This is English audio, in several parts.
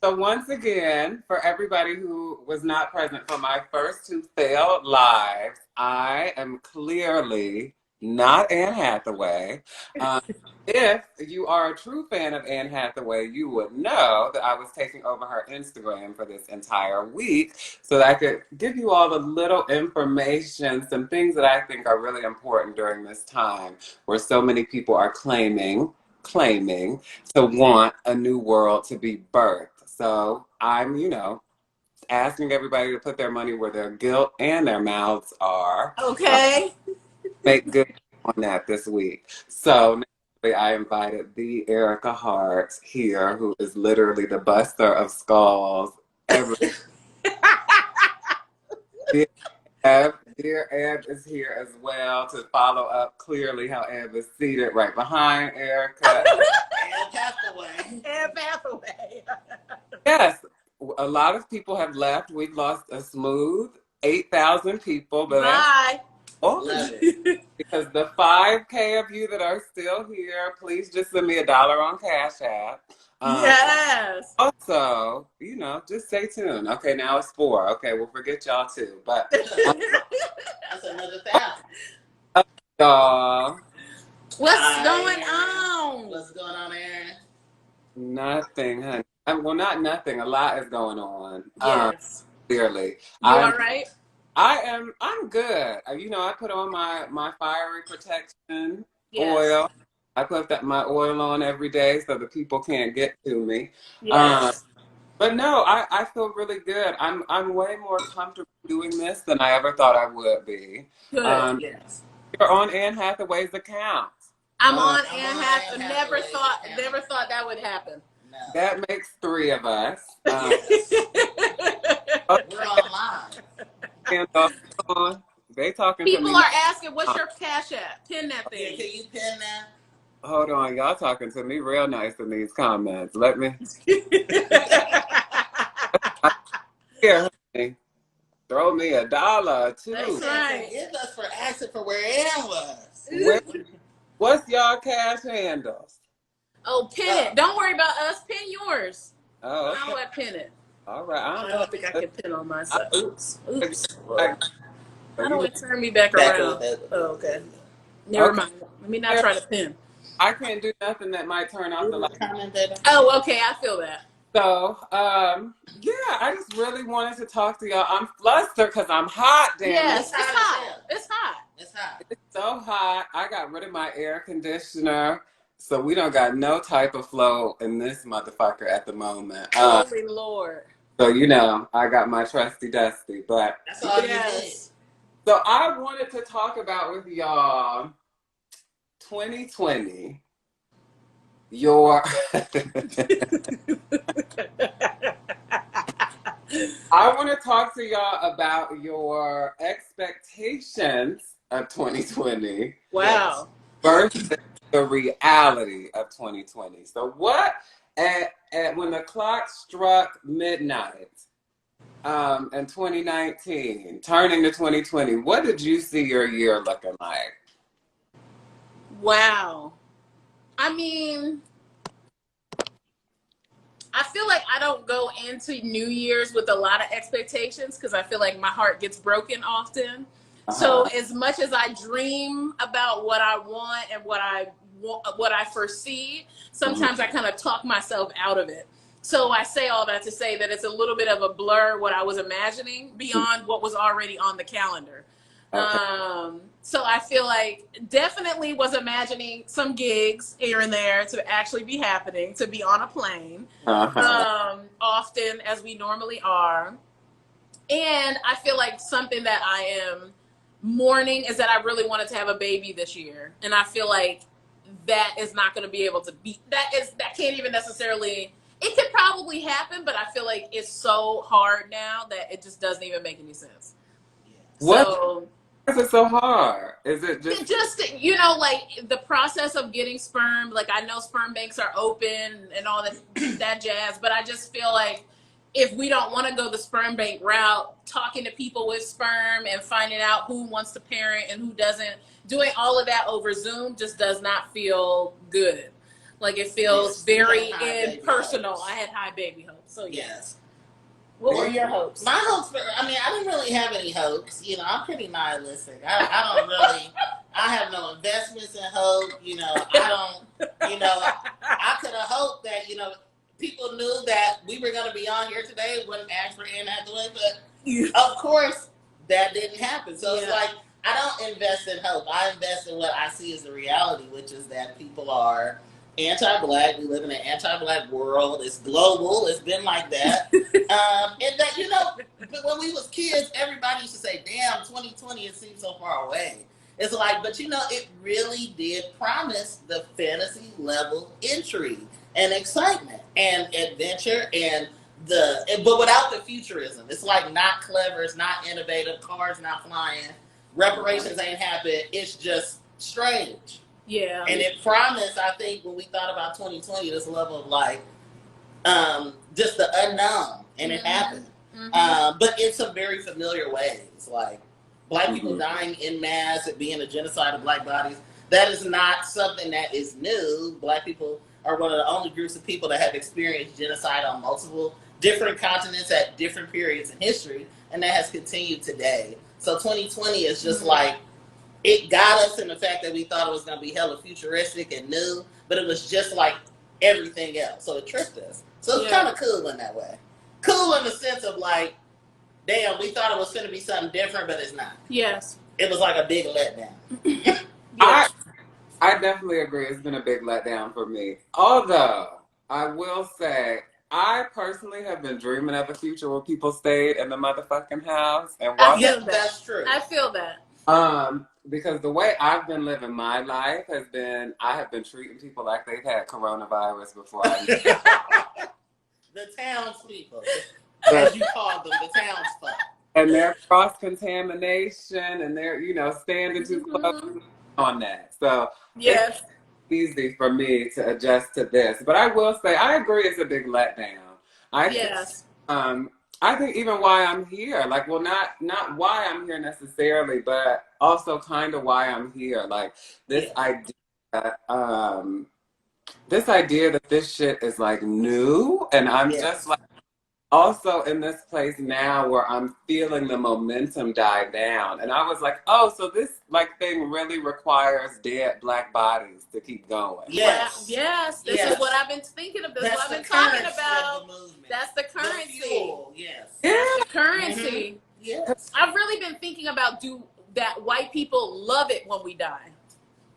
So once again, for everybody who was not present for my first two failed lives, I am clearly not Anne Hathaway. Um, if you are a true fan of Anne Hathaway, you would know that I was taking over her Instagram for this entire week so that I could give you all the little information, some things that I think are really important during this time where so many people are claiming to want a new world to be birthed. So I'm, asking everybody to put their money where their guilt and their mouths are. Okay. Make good on that this week. So I invited the Ericka Hart here, who is literally the buster of skulls. Dear Eb is here as well to follow up clearly how Eb is seated right behind Ericka. Anne Hathaway. Yes, a lot of people have left. We've lost a smooth 8,000 people. But Bye. Because the 5K of you that are still here, please just send me $1 on Cash App. Yes. Also, just stay tuned. Okay, now it's 4. Okay, we'll forget y'all too. But that's another 1,000. Y'all. What's going on? What's going on, Aaryn? Nothing, honey. Well, not nothing. A lot is going on. Yes. Clearly. You all right? I'm good. I put on my fiery protection oil. I put my oil on every day so the people can't get to me. Yes. But no, I feel really good. I'm way more comfortable doing this than I ever thought I would be. Good. Yes. You're on Anne Hathaway's account. I'm on Anne Hathaway. Never thought that would happen. No. That makes 3 of us. We're online. They talking People to me. are asking, what's your Cash App? Pin that thing. Okay, can you pin that? Hold on, y'all talking to me real nice in these comments. Let me. Here, honey. Throw me $1 too. That's right. Forgive us for asking for where Ann was. What's y'all cash handles? Oh, pin it. Don't worry about us. Pin yours. Oh, okay. I'll pin it. All right. I don't think I can pin on myself. Oops. How do it turn me back around? Oh, okay. Never mind. Let me not try to pin. I can't do nothing that might turn off the light. Oh, okay. I feel that. So, I just really wanted to talk to y'all. I'm flustered because I'm hot, damn. Yes, it's hot. It's hot. It's hot. It's so hot. I got rid of my air conditioner. So we don't got no type of flow in this motherfucker at the moment. Holy Lord. So, I got my trusty dusty, but. That's all you need. So I wanted to talk about with y'all 2020, I want to talk to y'all about your expectations of 2020. Wow. Versus the reality of 2020. So what, when the clock struck midnight in 2019, turning to 2020, what did you see your year looking like? Wow. I mean, I feel like I don't go into New Year's with a lot of expectations because I feel like my heart gets broken often. So as much as I dream about what I want and what I foresee, sometimes I kind of talk myself out of it. So I say all that to say that it's a little bit of a blur what I was imagining beyond what was already on the calendar. So I feel like definitely was imagining some gigs here and there to actually be happening, to be on a plane, often as we normally are. And I feel like something that I am mourning is that I really wanted to have a baby this year. And I feel like that is not going to be able to be, that can't even necessarily, it could probably happen, but I feel like it's so hard now that it just doesn't even make any sense. What? So, why is it so hard? Is it just like the process of getting sperm, like I know sperm banks are open and all that jazz, but I just feel like if we don't want to go the sperm bank route, talking to people with sperm and finding out who wants to parent and who doesn't, doing all of that over Zoom just does not feel good. Like it feels Yes. very High baby impersonal. hopes. I had high baby hopes. So yes. Yes. What were your hopes? My hopes were, I mean, I didn't really have any hopes. You know, I'm pretty nihilistic. I don't really, I have no investments in hope. You know, I don't, you know, I could have hoped that, you know, people knew that we were going to be on here today, wouldn't ask for Anne Hathaway, but of course that didn't happen. So it's like, I don't invest in hope. I invest in what I see as the reality, which is that people are anti-Black. We live in an anti-Black world. It's global. It's been like that. And that, you know, when we was kids, everybody used to say, damn, 2020, it seems so far away. It's like, but you know, it really did promise the fantasy level intrigue and excitement and adventure but without the futurism. It's like not clever. It's not innovative. Cars not flying. Reparations ain't happened. It's just strange. Yeah. And it promised, I think, when we thought about 2020, this level of like, just the unknown. And it happened. But in some very familiar ways. Like, Black people dying en masse, it being a genocide of Black bodies. That is not something that is new. Black people are one of the only groups of people that have experienced genocide on multiple different continents at different periods in history. And that has continued today. So 2020 is just like, it got us in the fact that we thought it was going to be hella futuristic and new, but it was just like everything else. So it tricked us. So it's kind of cool in that way. Cool in the sense of like, damn, we thought it was going to be something different, but it's not. Yes. It was like a big letdown. Yes. I definitely agree. It's been a big letdown for me. Although, I will say, I personally have been dreaming of a future where people stayed in the motherfucking house and watched. Yeah, that's true. I feel that. Because the way I've been living my life has been, I have been treating people like they've had coronavirus before I knew. The townspeople, as you call them, the townsfolk. And their cross-contamination and their, you know, standing too close on that. So yes, it's easy for me to adjust to this. But I will say, I agree it's a big letdown. I think even why I'm here, like, well, not why I'm here necessarily, but also kind of why I'm here. Like this idea that this shit is like new, and I'm just like also in this place now where I'm feeling the momentum die down. And I was like, oh, so this like thing really requires dead Black bodies to keep going. Yes. Yes. This is what I've been thinking of. This is what I've been talking about. That's the currency. The fuel. Yes. That's the currency. Yes. I've really been thinking about that white people love it when we die.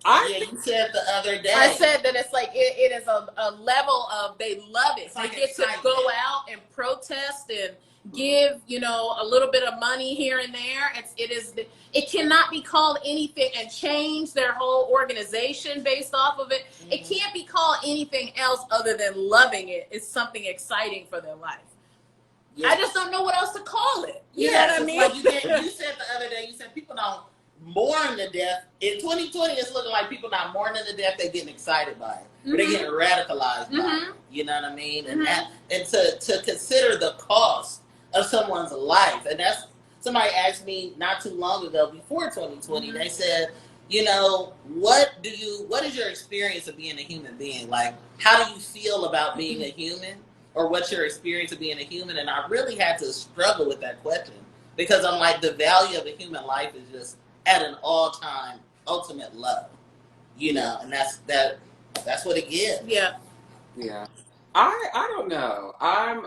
You said the other day. I said that it's like it is a level of they love it. They get to go out and protest and give, you know, a little bit of money here and there. It cannot be called anything and change their whole organization based off of it. It can't be called anything else other than loving it. It's something exciting for their life. I just don't know what else to call it. You know what I mean? Like you said the other day, you said people don't mourn the death. In 2020, it's looking like people not mourning the death, they're getting excited by it. But they're getting radicalized by it. You know what I mean? And to consider the cost of someone's life. And that's, somebody asked me not too long ago, before 2020, they said, you know, what is your experience of being a human being? Like, how do you feel about being a human? Or what's your experience of being a human? And I really had to struggle with that question. Because I'm like, the value of a human life is just at an all-time ultimate low, you know, and that's what it gives. Yeah. I don't know. I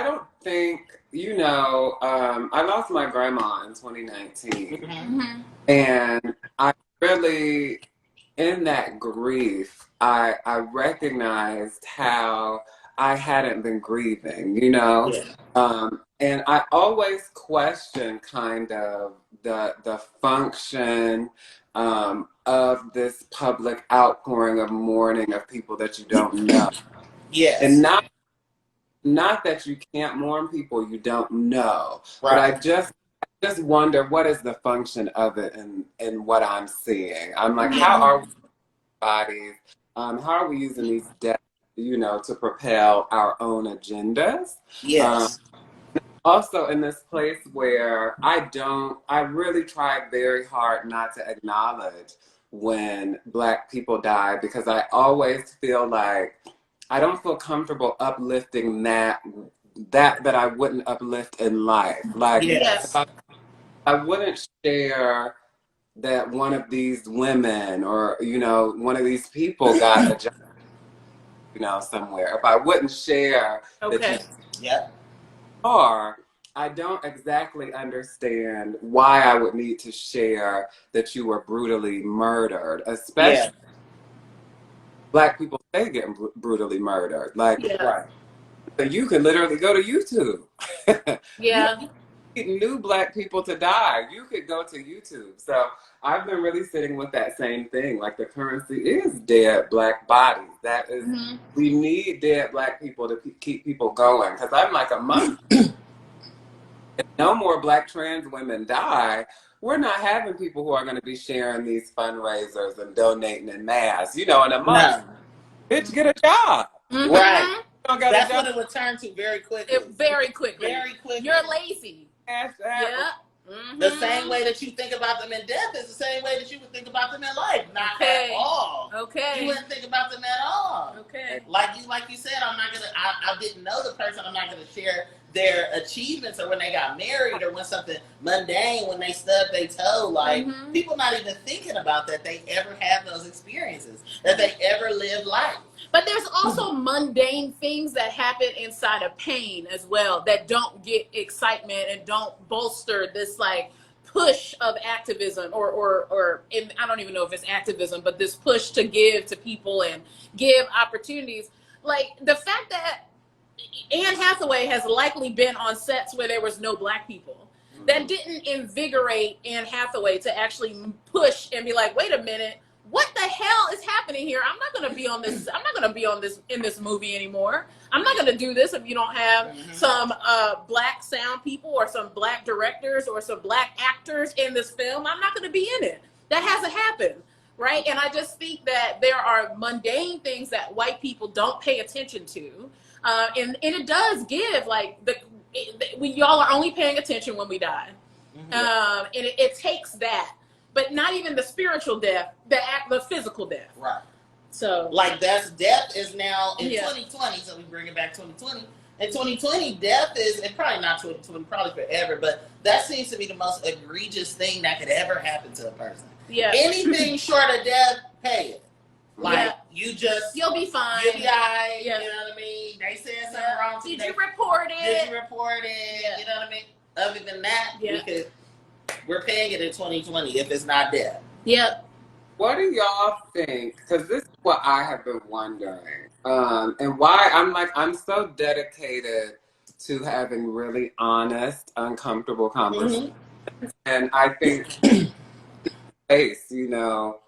don't think, you know, I lost my grandma in 2019, and I really, in that grief, I recognized how I hadn't been grieving, you know. And I always question kind of the function of this public outpouring of mourning of people that you don't know. And not that you can't mourn people you don't know. But I just wonder, what is the function of it in what I'm seeing? I'm like, how are we bodies? How are we using these deaths, you know, to propel our own agendas? Also in this place where I really tried very hard not to acknowledge when Black people die, because I always feel like I don't feel comfortable uplifting that I wouldn't uplift in life. Like, Yes. I wouldn't share that one of these women or, you know, one of these people got a job, you know, somewhere. If I wouldn't share that you are, I don't exactly understand why I would need to share that you were brutally murdered, especially Black people stay getting brutally murdered. Like, Right. you can literally go to YouTube. Yeah. You need new Black people to die. You could go to YouTube. So I've been really sitting with that same thing. Like, the currency is dead Black bodies. That is, we need dead Black people to keep people going. Because I'm like a month. If no more Black trans women die, we're not having people who are going to be sharing these fundraisers and donating in mass. You know, in a month, bitch, get a job. Right. Don't got That's a job. what it would turn to very quickly. Very quickly. Very quickly. You're lazy. Yeah. The same way that you think about them in death is the same way that you would think about them in life. Not at all. Okay. You wouldn't think about them at all. Okay. Like you said, I'm not gonna. I didn't know the person. I'm not gonna share their achievements or when they got married or when something mundane, when they stubbed their toe. Like people not even thinking about that they ever have those experiences, that they ever live life. But there's also mundane things that happen inside of pain as well that don't get excitement and don't bolster this like push of activism or I don't even know if it's activism, but this push to give to people and give opportunities. Like the fact that Anne Hathaway has likely been on sets where there was no Black people. That didn't invigorate Anne Hathaway to actually push and be like, wait a minute, what the hell is happening here? I'm not going to be on this. I'm not going to be on this in this movie anymore. I'm not going to do this if you don't have some Black sound people or some Black directors or some Black actors in this film. I'm not going to be in it. That hasn't happened, right? And I just think that there are mundane things that white people don't pay attention to, and it does give like y'all are only paying attention when we die, and it takes that. But not even the spiritual death, the physical death. Right. So like death is now in 2020. So we bring it back 2020. In 2020, death is, and probably not 2020, probably forever, but that seems to be the most egregious thing that could ever happen to a person. Yeah. Anything short of death, pay it. Like you'll be fine. You'll be all right. You know what I mean? They said something wrong. Did you report it? Did you report it? Yeah. You know what I mean? Other than that, we're paying it in 2020 if it's not death. Yep. What do y'all think? Because this is what I have been wondering. And why I'm so dedicated to having really honest, uncomfortable conversations. And I think space, you know,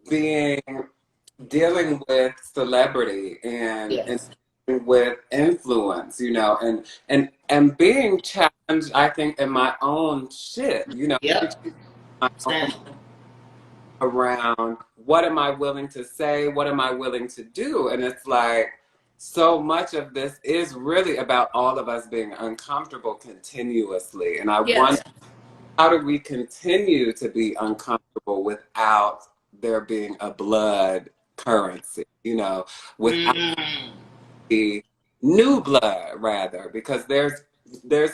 dealing with celebrity and with influence, you know, and being challenged, I think, in my own shit, you know, around what am I willing to say, what am I willing to do, and it's like so much of this is really about all of us being uncomfortable continuously, and I wonder how do we continue to be uncomfortable without there being a blood currency, you know, without the new blood rather, because there's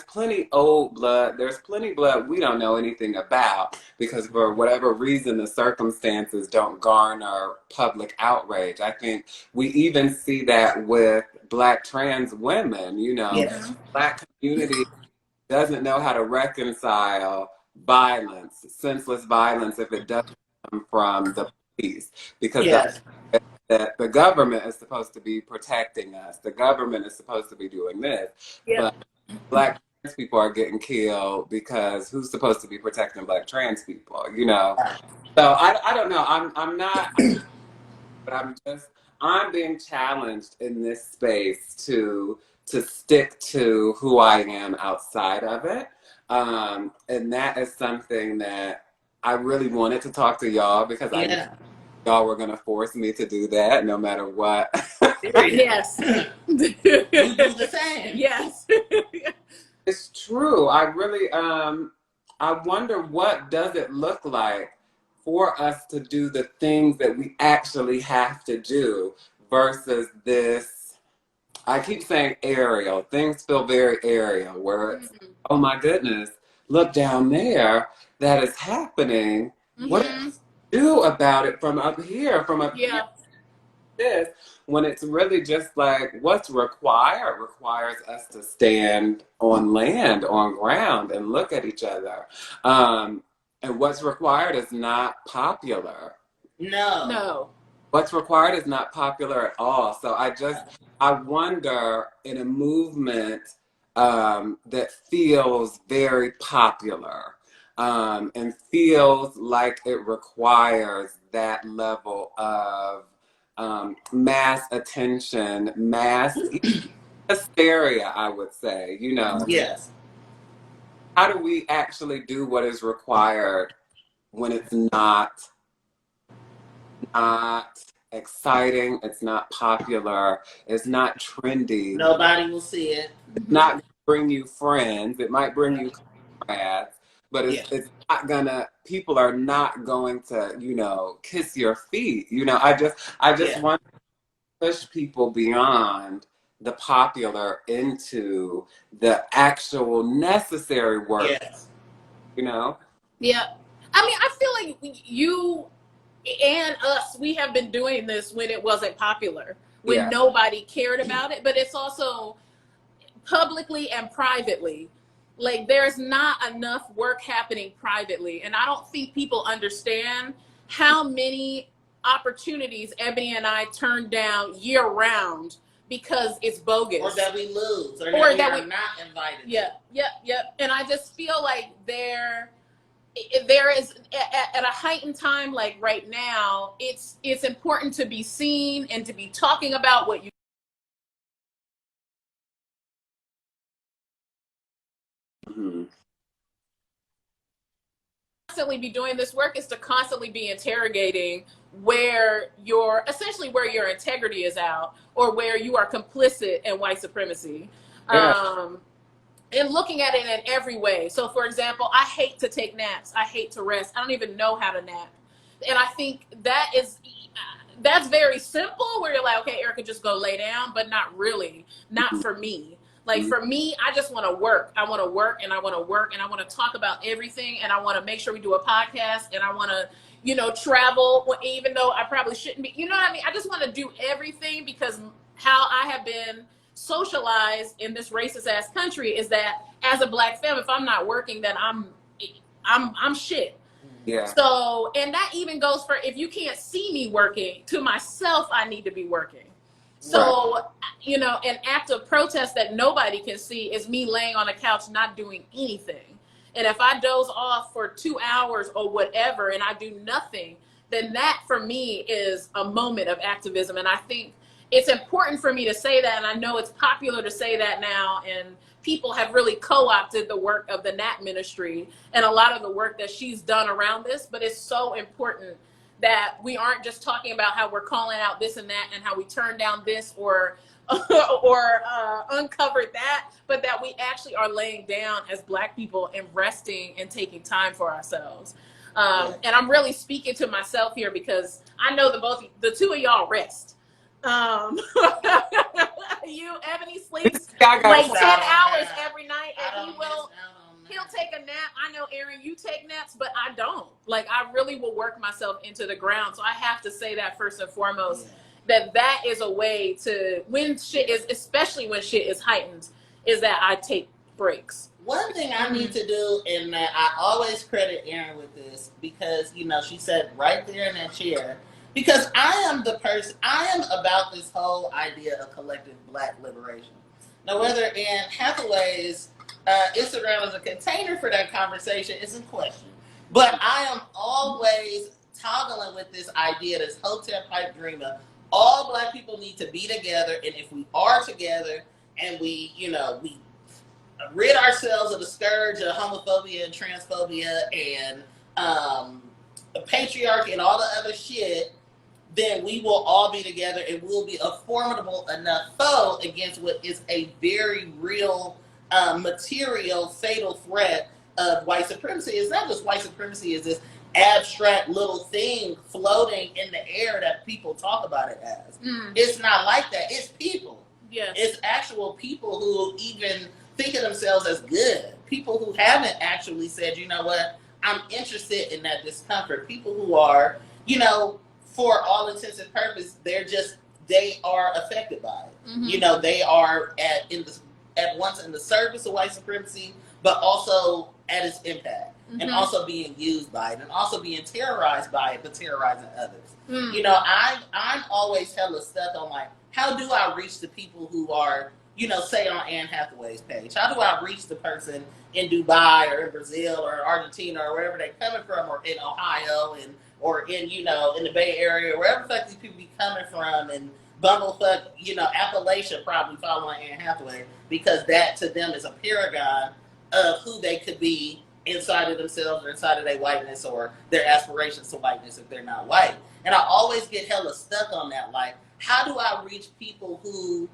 plenty old blood, there's plenty blood we don't know anything about because for whatever reason the circumstances don't garner public outrage. I think we even see that with Black trans women, you know, Black community doesn't know how to reconcile violence, senseless violence, if it doesn't come from the police, because that the government is supposed to be protecting us. The government is supposed to be doing this. But Black trans people are getting killed because who's supposed to be protecting Black trans people, you know? So I don't know. I'm not, but I'm being challenged in this space to stick to who I am outside of it. And that is something that I really wanted to talk to y'all because y'all were going to force me to do that no matter what. Yes. You do the same. Yes. It's true. I really, I wonder what does it look like for us to do the things that we actually have to do versus this, I keep saying aerial. Things feel very aerial where it's, oh my goodness, look down there, that is happening. What do we do about it from up here, here? This, when it's really just like what's requires us to stand on land, on ground, and look at each other. And what's required is not popular. No. What's required is not popular at all. So I wonder in a movement that feels very popular and feels like it requires that level of mass attention, mass hysteria, I would say, you know. Yes. How do we actually do what is required when it's not exciting, it's not popular, it's not trendy. Nobody will see it. It's not going to bring you friends. It might bring you comrades, but it's not gonna, people are not going to, you know, kiss your feet. You know, I just want to push people beyond the popular into the actual necessary work. Yes. You know? Yeah. I mean, I feel like you and us, we have been doing this when it wasn't popular, when nobody cared about it, but it's also publicly and privately. Like, there's not enough work happening privately. And I don't think people understand how many opportunities Ebony and I turn down year round because it's bogus. Or that we lose. Or that we are not invited. Yep. And I just feel like there is at a heightened time like right now, it's important to be seen and to be talking about what you constantly be doing this work is to constantly be interrogating where your integrity is out or where you are complicit in white supremacy. And looking at it in every way. So, for example, I hate to take naps. I hate to rest. I don't even know how to nap. And I think that's very simple where you're like, okay, Ericka, just go lay down, but not really. Not for me. Like, for me, I just want to work. I want to work and I want to work and I want to talk about everything and I want to make sure we do a podcast and I want to, you know, travel, even though I probably shouldn't be. You know what I mean? I just want to do everything because how I have been socialized in this racist ass country is that as a black femme, if I'm not working, then I'm shit. Yeah. So, and that even goes for if you can't see me working, to myself, I need to be working. So, you know, an act of protest that nobody can see is me laying on a couch not doing anything. And if I doze off for 2 hours or whatever and I do nothing, then that for me is a moment of activism. And I think it's important for me to say that, and I know it's popular to say that now, and people have really co-opted the work of the Nat Ministry and a lot of the work that she's done around this, but it's so important that we aren't just talking about how we're calling out this and that and how we turn down this or uncovered that, but that we actually are laying down as Black people and resting and taking time for ourselves. And I'm really speaking to myself here because I know the two of y'all rest. Ebony sleeps like 10 hours every night, and he'll take a nap. I know, Aaryn, you take naps, but I don't. Like, I really will work myself into the ground. So I have to say that first and foremost, that is a way to, especially when shit is heightened, is that I take breaks. One thing I need to do, and I always credit Aaryn with this, because, you know, she said right there in that chair, because I am about this whole idea of collective Black liberation. Now, whether in Hathaway's Instagram is a container for that conversation is in question. But I am always toggling with this idea, this Hotep pipe dream of all Black people need to be together, and if we are together and we rid ourselves of the scourge of homophobia and transphobia and patriarchy and all the other shit, then we will all be together and we'll be a formidable enough foe against what is a very real material fatal threat of white supremacy. It's not just white supremacy, it's this abstract little thing floating in the air that people talk about it as. It's not like that. It's people. Yes. It's actual people who even think of themselves as good. People who haven't actually said, you know what, I'm interested in that discomfort. People who are, you know, for all intents and purposes, they are affected by it. You know, they are at once in the service of white supremacy, but also at its impact. And also being used by it, and also being terrorized by it, but terrorizing others. You know, I'm always hella stuck on like, how do I reach the people who are, you know, say on Anne Hathaway's page? How do I reach the person in Dubai or in Brazil or Argentina or wherever they're coming from, or in Ohio or in, you know, in the Bay Area, or wherever the fuck these people be coming from, and bumblefuck, you know, Appalachia probably following Anne Hathaway, because that to them is a paragon of who they could be inside of themselves or inside of their whiteness or their aspirations to whiteness if they're not white. And I always get hella stuck on that. Like, how do I reach people who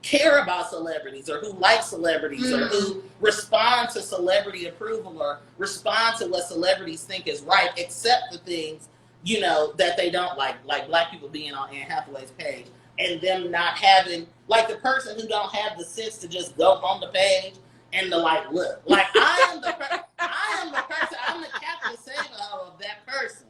care about celebrities, or who like celebrities, or who respond to celebrity approval, or respond to what celebrities think is right, except the things, you know, that they don't like black people being on Anne Hathaway's page, and them not having, like, the person who don't have the sense to just go on the page and to like, look, like, I am the person, I'm the Captain Sabo of that person,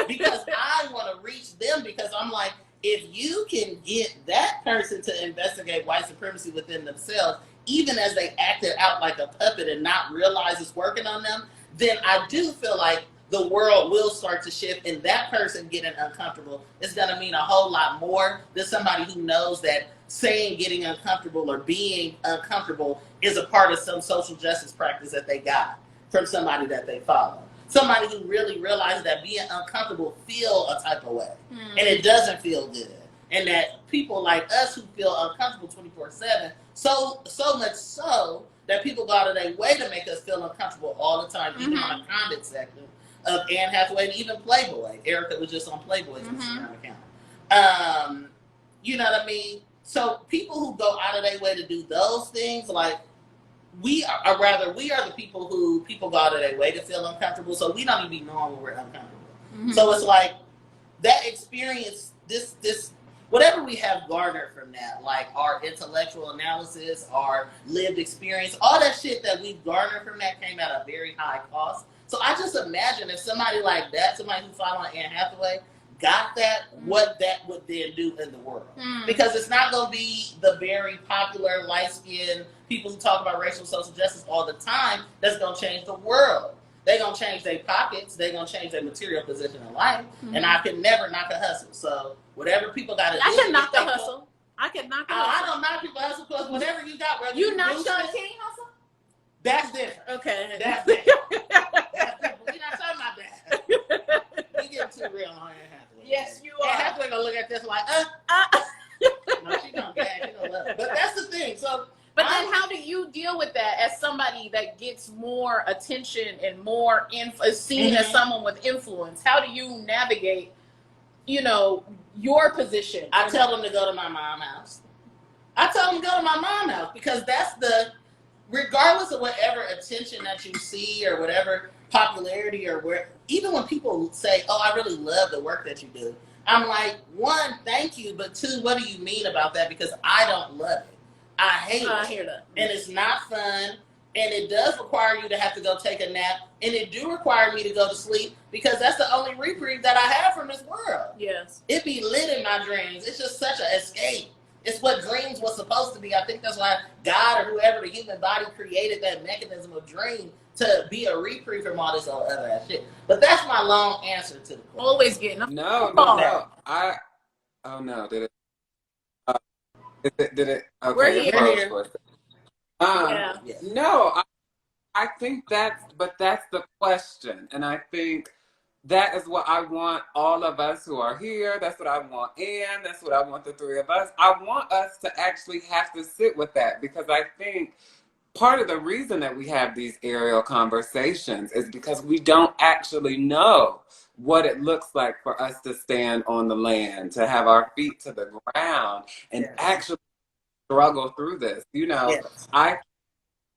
because I want to reach them, because I'm like, if you can get that person to investigate white supremacy within themselves, even as they act it out like a puppet and not realize it's working on them, then I do feel like the world will start to shift, and that person getting uncomfortable is going to mean a whole lot more than somebody who knows that saying getting uncomfortable or being uncomfortable is a part of some social justice practice that they got from somebody that they follow. Somebody who really realizes that being uncomfortable feel a type of way, and it doesn't feel good. And that people like us who feel uncomfortable 24/7, so much so that people go out of their way to make us feel uncomfortable all the time, even on the comment section of Anne Hathaway and even Playboy. Ericka was just on Playboy's Instagram account. You know what I mean? So people who go out of their way to do those things, like, we are the people who people go out of their way to feel uncomfortable, so we don't even be knowing when we're uncomfortable. So it's like that experience, this whatever we have garnered from that, like our intellectual analysis, our lived experience, all that shit that we've garnered from that came at a very high cost. So I just imagine if somebody like that, somebody who followed Anne Hathaway, got that, what that would then do in the world. Because it's not going to be the very popular, light-skinned people who talk about racial social justice all the time that's going to change the world. They're going to change their pockets. They're going to change their material position in life. And I can never knock a hustle. So whatever people got to do. I can knock the hustle. I can knock the hustle. I don't knock people's hustle, because whatever you got. You knock Sean King hustle? That's different. Okay. That's different. That's different. We're not talking about that. We get too real on Anne Hathaway. Yes, you are. Anne Hathaway gonna look at this like, no, she gonna gag, she gonna love it. But that's the thing. So, but then how do you deal with that as somebody that gets more attention and more is seen as someone with influence? How do you navigate, you know, your position? I tell them to go to my mom's house. Because that's regardless of whatever attention that you see or whatever popularity or even when people say, oh, I really love the work that you do, I'm like, one, thank you, but two, what do you mean about that? Because I don't love it. I hate it. I hear that. And it's not fun, and it does require you to have to go take a nap, and it do require me to go to sleep, because that's the only reprieve that I have from this world. Yes. It be lit in my dreams. It's just such an escape. It's what dreams was supposed to be. I think that's why God or whoever, the human body, created that mechanism of dream to be a reprieve from all this other ass shit. But that's my long answer to the question. Always getting up. No. Oh no, did it? Did it? Okay, We're here. No, I think that's the question. And I think that is what I want all of us who are here. That's what I want Anne. That's what I want the three of us. I want us to actually have to sit with that, because I think part of the reason that we have these aerial conversations is because we don't actually know what it looks like for us to stand on the land, to have our feet to the ground and actually struggle through this. You know,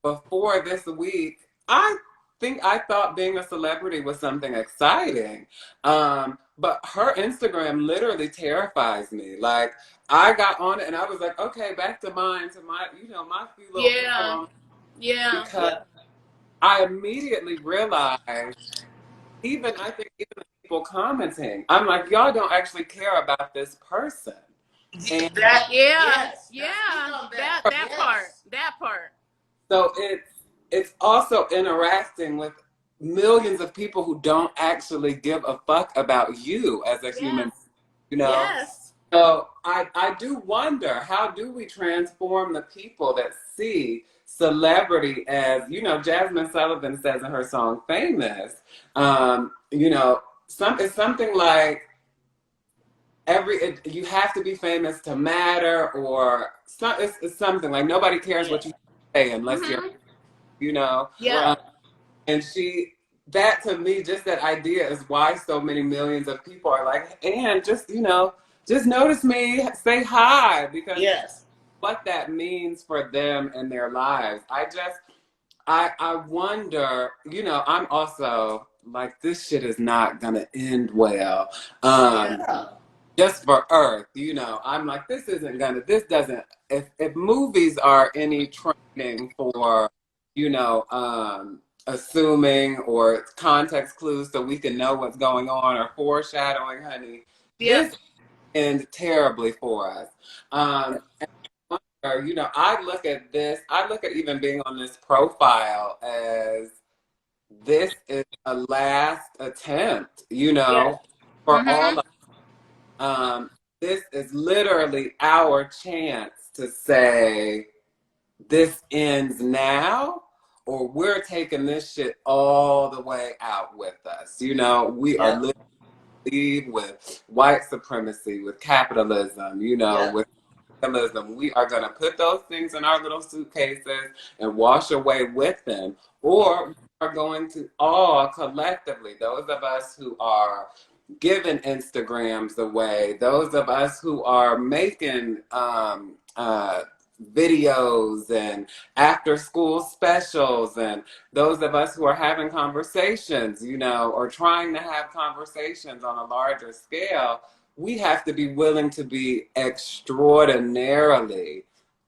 before this week, I think I thought being a celebrity was something exciting. But her Instagram literally terrifies me. Like, I got on it and I was like, okay, back to mine, to my, my few little poems. Yeah. Because I immediately realized, I think even the people commenting, I'm like, y'all don't actually care about this person. And That part. so it's also interacting with millions of people who don't actually give a fuck about you as a human, Yes. So I do wonder, how do we transform the people that see celebrity as, Jasmine Sullivan says in her song Famous, it's something like you have to be famous to matter, or it's something like nobody cares what you say unless you're, and that to me, just that idea is why so many millions of people are like, and just notice me, say hi, because what that means for them and their lives. I wonder, I'm also like, this shit is not gonna end well. Just for Earth, I'm like, this doesn't, if movies are any training for, assuming or context clues so we can know what's going on, or foreshadowing, honey, this ends terribly for us. I look at this, I look at even being on this profile as this is a last attempt, for all of us. This is literally our chance to say, this ends now, or we're taking this shit all the way out with us. We are living with white supremacy, with capitalism, with capitalism. We are going to put those things in our little suitcases and wash away with them, or we are going to all collectively, those of us who are giving Instagrams away, those of us who are making videos and after school specials, and those of us who are having conversations, or trying to have conversations on a larger scale, we have to be willing to be extraordinarily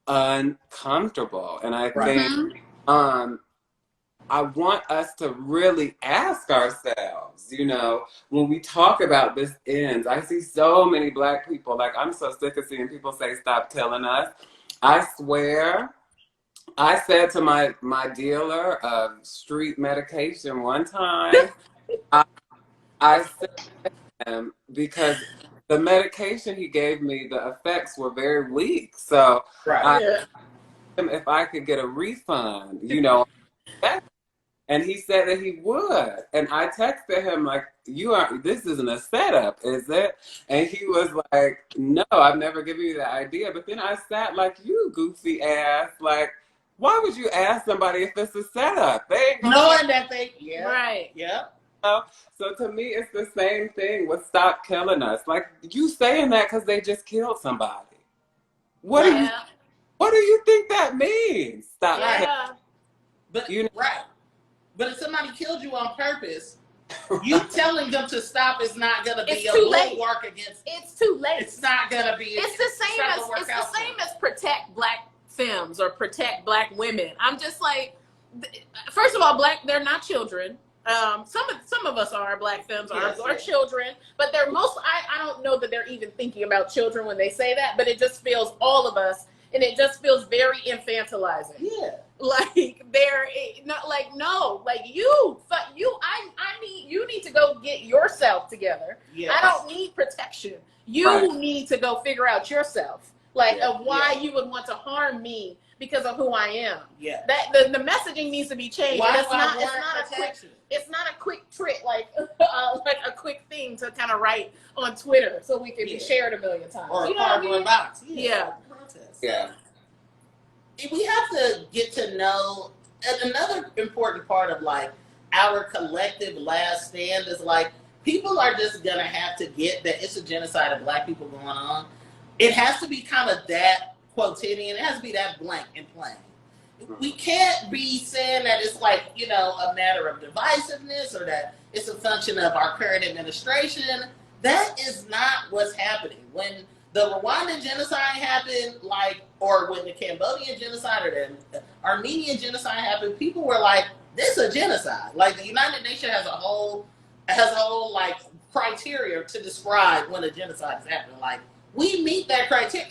uncomfortable. And I think I want us to really ask ourselves, when we talk about this ends. I see so many Black people, like, I'm so sick of seeing people say, stop killing us. I swear, I said to my dealer of street medication one time, I said to him, because the medication he gave me, the effects were very weak. So I asked him if I could get a refund, and he said that he would. And I texted him like, this isn't a setup, is it? And he was like, no, I've never given you that idea. But then I sat like, you goofy ass, like, why would you ask somebody if it's a setup? They ain't gonna knowing that they, So to me, it's the same thing with stop killing us. Like, you saying that because they just killed somebody. What do you think that means? Stop killing. But But if somebody killed you on purpose, you telling them to stop is not going to be a bulwark against. It's too late. It's not going to be. It's the same as protect Black femmes or protect Black women. I'm just like, first of all, they're not children. Some of us are Black femmes are children, but they're I don't know that they're even thinking about children when they say that, but it just feels all of us, and it just feels very infantilizing. Yeah. Like they're not like, no, like you need to go get yourself together. Yes. I don't need protection. You need to go figure out yourself, of why you would want to harm me because of who I am. Yeah. That the messaging needs to be changed. It's not a quick trick, like a quick thing to kind of write on Twitter so we can be shared a million times. Or a cardboard box. Yeah. We have to get to know, and another important part of our collective last stand is people are just gonna have to get that it's a genocide of Black people going on. It has to be kind of that quotidian. It has to be that blank and plain. we can't be saying that it's like, you know, a matter of divisiveness or that it's a function of our current administration. That is not what's happening. When the Rwandan genocide happened, like, or when the Cambodian genocide or the Armenian genocide happened, people were like, this is a genocide. Like, the United Nations has a whole like criteria to describe when a genocide is happening. Like, we meet that criteria.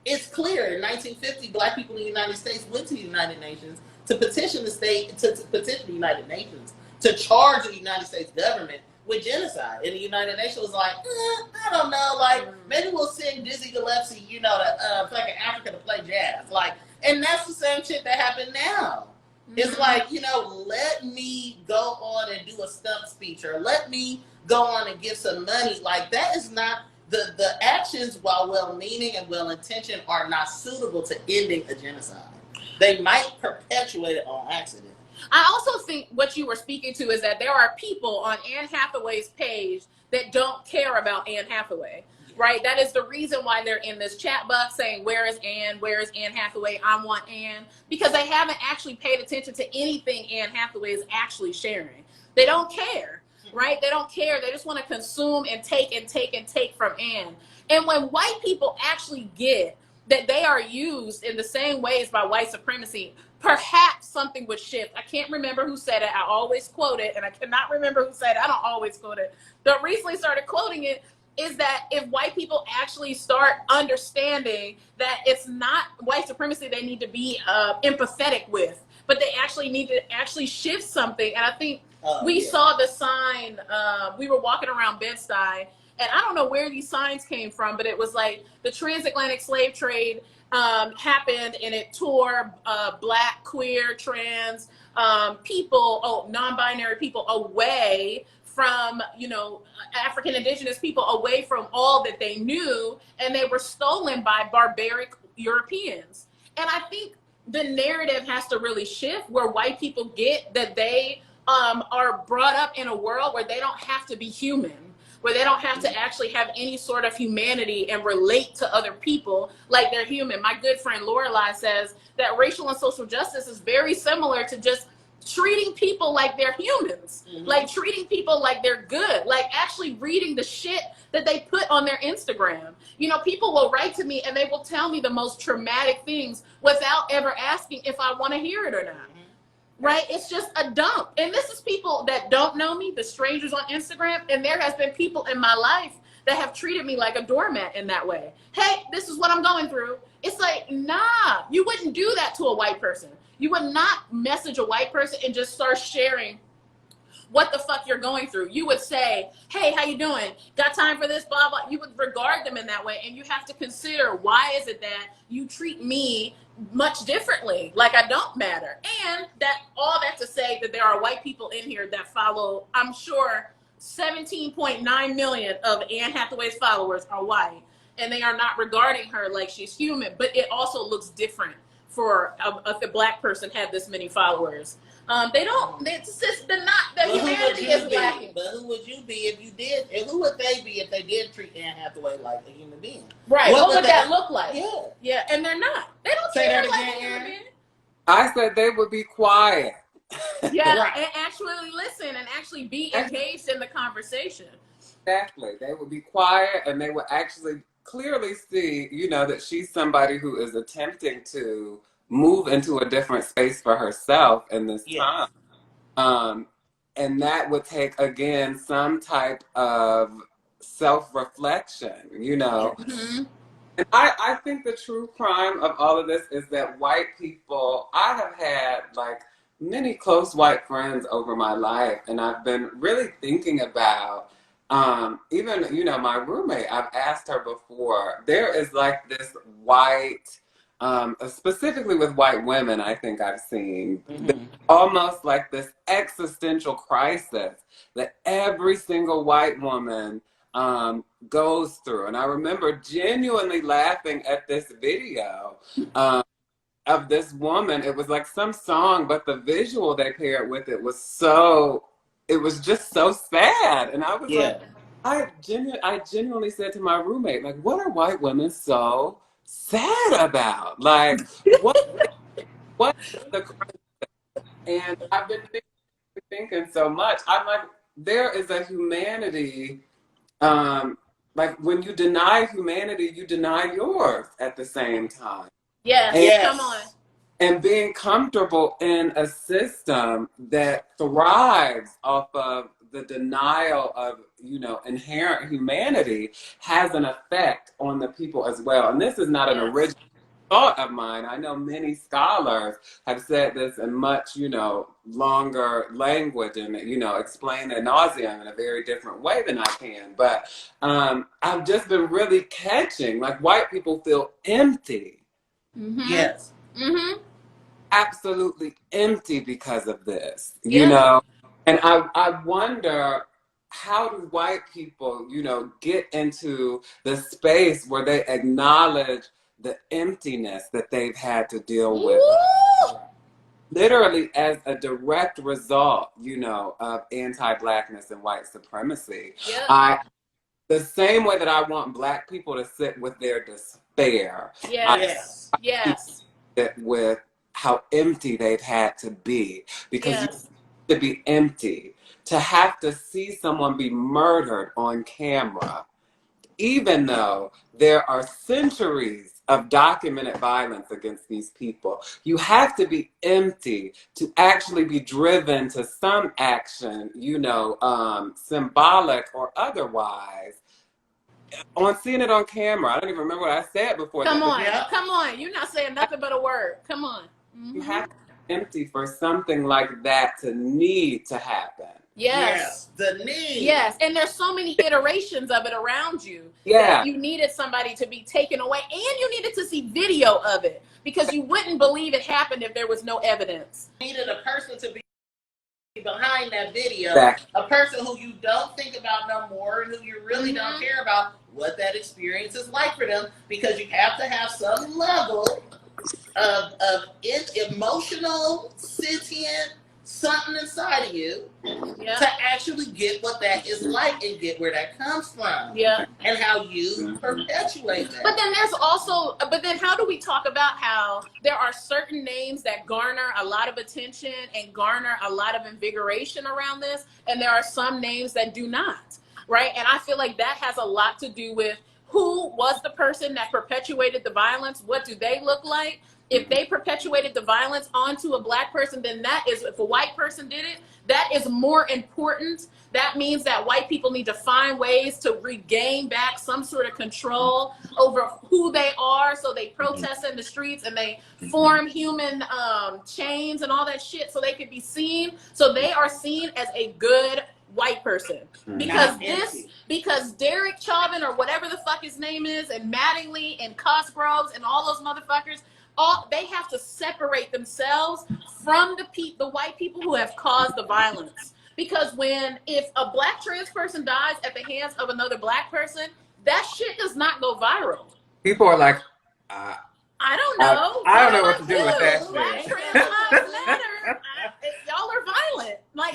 It's clear. In 1950, Black people in the United States went to the United Nations to petition the state, to petition the United Nations to charge the United States government with genocide. And the United Nations was like, I don't know, like, maybe we'll send Dizzy Gillespie, you know, to fucking Africa to play jazz. Like, and that's the same shit that happened now. It's like, you know, let me go on and do a stump speech, or let me go on and give some money. Like, that is not, the actions, while well-meaning and well-intentioned, are not suitable to ending a genocide. They might perpetuate it on accident. I also think what you were speaking to is that there are people on Anne Hathaway's page that don't care about Anne Hathaway, right? That is the reason why they're in this chat box saying, where is Anne? Where is Anne Hathaway? I want Anne. Because they haven't actually paid attention to anything Anne Hathaway is actually sharing. They don't care, right? They don't care. They just want to consume and take and take and take from Anne. And when white people actually get that they are used in the same ways by white supremacy, perhaps something would shift. I can't remember who said it. I always quote it, and I cannot remember who said it. I don't always quote it, but recently started quoting it, is that if white people actually start understanding that it's not white supremacy they need to be empathetic with, but they actually need to actually shift something. And I think we saw the sign, we were walking around Bed-Stuy, and I don't know where these signs came from, but it was like the transatlantic slave trade happened, and it tore Black, queer, trans people, non-binary people away from, you know, African indigenous people, away from all that they knew, and they were stolen by barbaric Europeans. And I think the narrative has to really shift, where white people get that they are brought up in a world where they don't have to be human, where they don't have to actually have any sort of humanity and relate to other people like they're human. My good friend Lorelai says that racial and social justice is very similar to just treating people like they're humans, like treating people like they're good, like actually reading the shit that they put on their Instagram. You know, people will write to me and they will tell me the most traumatic things without ever asking if I want to hear it or not. Right? It's just a dump. And this is people that don't know me, the strangers on Instagram. And there has been people in my life that have treated me like a doormat in that way. Hey, this is what I'm going through. It's like, nah, you wouldn't do that to a white person. You would not message a white person and just start sharing what the fuck you're going through. You would say, hey, how you doing? Got time for this? Blah, blah. You would regard them in that way. And you have to consider, why is it that you treat me much differently, like I don't matter? And that, all that to say that there are white people in here that follow, I'm sure 17.9 million of Anne Hathaway's followers are white, and they are not regarding her like she's human. But it also looks different for if a Black person had this many followers. They don't, it's just, they're not, the humanity is lacking. But who would you be if you did, and who would they be if they did treat Anne Hathaway like a human being? Right, what would that look like? Yeah. Yeah, and they're not. They don't treat her like a human being. I said they would be quiet. Yeah, Right. and actually listen and actually be engaged in the conversation. Exactly. They would be quiet, and they would actually clearly see, you know, that she's somebody who is attempting to move into a different space for herself in this time. And that would take, again, some type of self-reflection, you know. And I think the true crime of all of this is that white people, I have had like many close white friends over my life, and I've been really thinking about, even, you know, my roommate, I've asked her before, there is like this white, specifically with white women, I think I've seen almost like this existential crisis that every single white woman goes through. And I remember genuinely laughing at this video of this woman. It was like some song, but the visual they paired with it was so, it was just so sad. And I was like, I genuinely said to my roommate, like, what are white women so sad about? Like, what what is the and I've been thinking so much. I'm like, there is a humanity. Like when you deny humanity, you deny yours at the same time. Yes, And, come on. and being comfortable in a system that thrives off of the denial of, inherent humanity has an effect on the people as well. And this is not an original thought of mine. I know many scholars have said this in much, longer language and, explain ad nauseum in a very different way than I can. But I've just been really catching, like, white people feel empty. Mm-hmm. Yes. Mm-hmm. Absolutely empty because of this, you know? And I wonder, how do white people, get into the space where they acknowledge the emptiness that they've had to deal with, literally as a direct result, of anti-Blackness and white supremacy. The same way that I want Black people to sit with their despair, yes, sit with how empty they've had to be, because you have to be empty to have to see someone be murdered on camera, even though there are centuries of documented violence against these people. You have to be empty to actually be driven to some action, symbolic or otherwise, on seeing it on camera. I don't even remember what I said before. Come on. You're not saying nothing but a word. Come on. Mm-hmm. You have to be empty for something like that to need to happen. Yes. The need. Yes. And there's so many iterations of it around you. Yeah. That you needed somebody to be taken away, and you needed to see video of it, because you wouldn't believe it happened if there was no evidence. You needed a person to be behind that video, exactly. A person who you don't think about no more, and who you really don't care about what that experience is like for them, because you have to have some level of emotional, sentient something inside of you to actually get what that is like and get where that comes from. And how you perpetuate that. But then how do we talk about how there are certain names that garner a lot of attention and garner a lot of invigoration around this, and there are some names that do not, right? And I feel like that has a lot to do with who was the person that perpetuated the violence. What do they look like? If they perpetuated the violence onto a Black person, then that is, if a white person did it, that is more important. That means that white people need to find ways to regain back some sort of control over who they are. So they protest in the streets and they form human chains and all that shit so they can be seen. So they are seen as a good white person. Because Derek Chauvin or whatever the fuck his name is, and Mattingly and Cosgroves and all those motherfuckers, they have to separate themselves from the white people who have caused the violence. Because if a Black trans person dies at the hands of another Black person, that shit does not go viral. People are like, I don't know. I don't know what to do with that shit. Black trans lives matter. Y'all are violent. White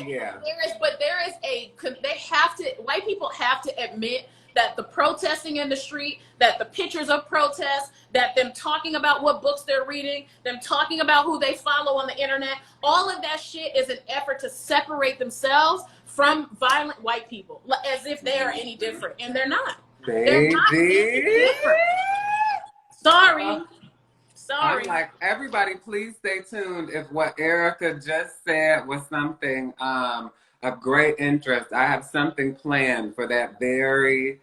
people have to admit that the protesting in the street, that the pictures of protests, that them talking about what books they're reading, them talking about who they follow on the internet, all of that shit is an effort to separate themselves from violent white people, as if they are any different. And they're not. They're not any different. Sorry. I'm like, everybody, please stay tuned. If what Ericka just said was something of great interest, I have something planned for that very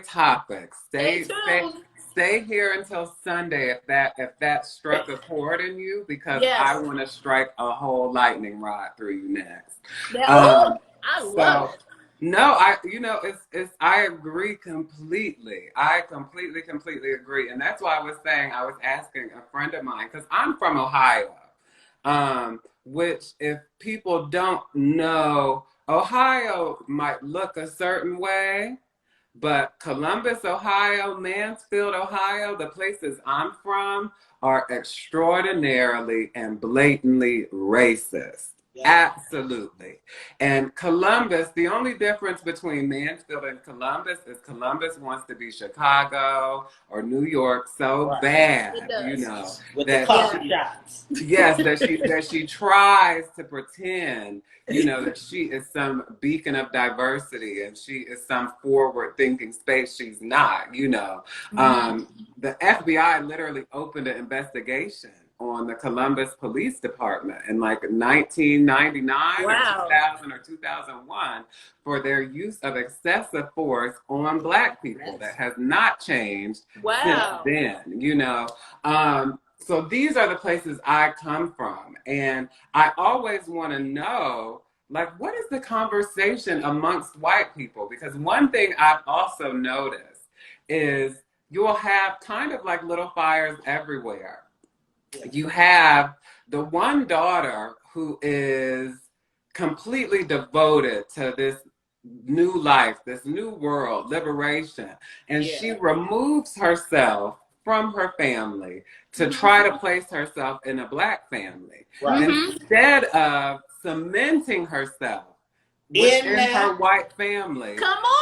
topic. Stay here until Sunday if that struck a chord in you, because I want to strike a whole lightning rod through you next. I love it. No, I agree completely. I completely agree. And that's why I was asking a friend of mine, because I'm from Ohio, which, if people don't know, Ohio might look a certain way, but Columbus, Ohio, Mansfield, Ohio, the places I'm from, are extraordinarily and blatantly racist. Absolutely. And Columbus, the only difference between Mansfield and Columbus is Columbus wants to be Chicago or New York so bad, you know, with that the coffee shots. yes, that she tries to pretend, you know, that she is some beacon of diversity and she is some forward-thinking space. She's not, you know. The FBI literally opened an investigation on the Columbus Police Department in like 1999 or 2000 or 2001 for their use of excessive force on Black people. That has not changed since then, you know. So these are the places I come from. And I always want to know, like, what is the conversation amongst white people? Because one thing I've also noticed is you'll have kind of like little fires everywhere. You have the one daughter who is completely devoted to this new life, this new world, liberation. And she removes herself from her family to try to place herself in a Black family. Instead of cementing herself within her white family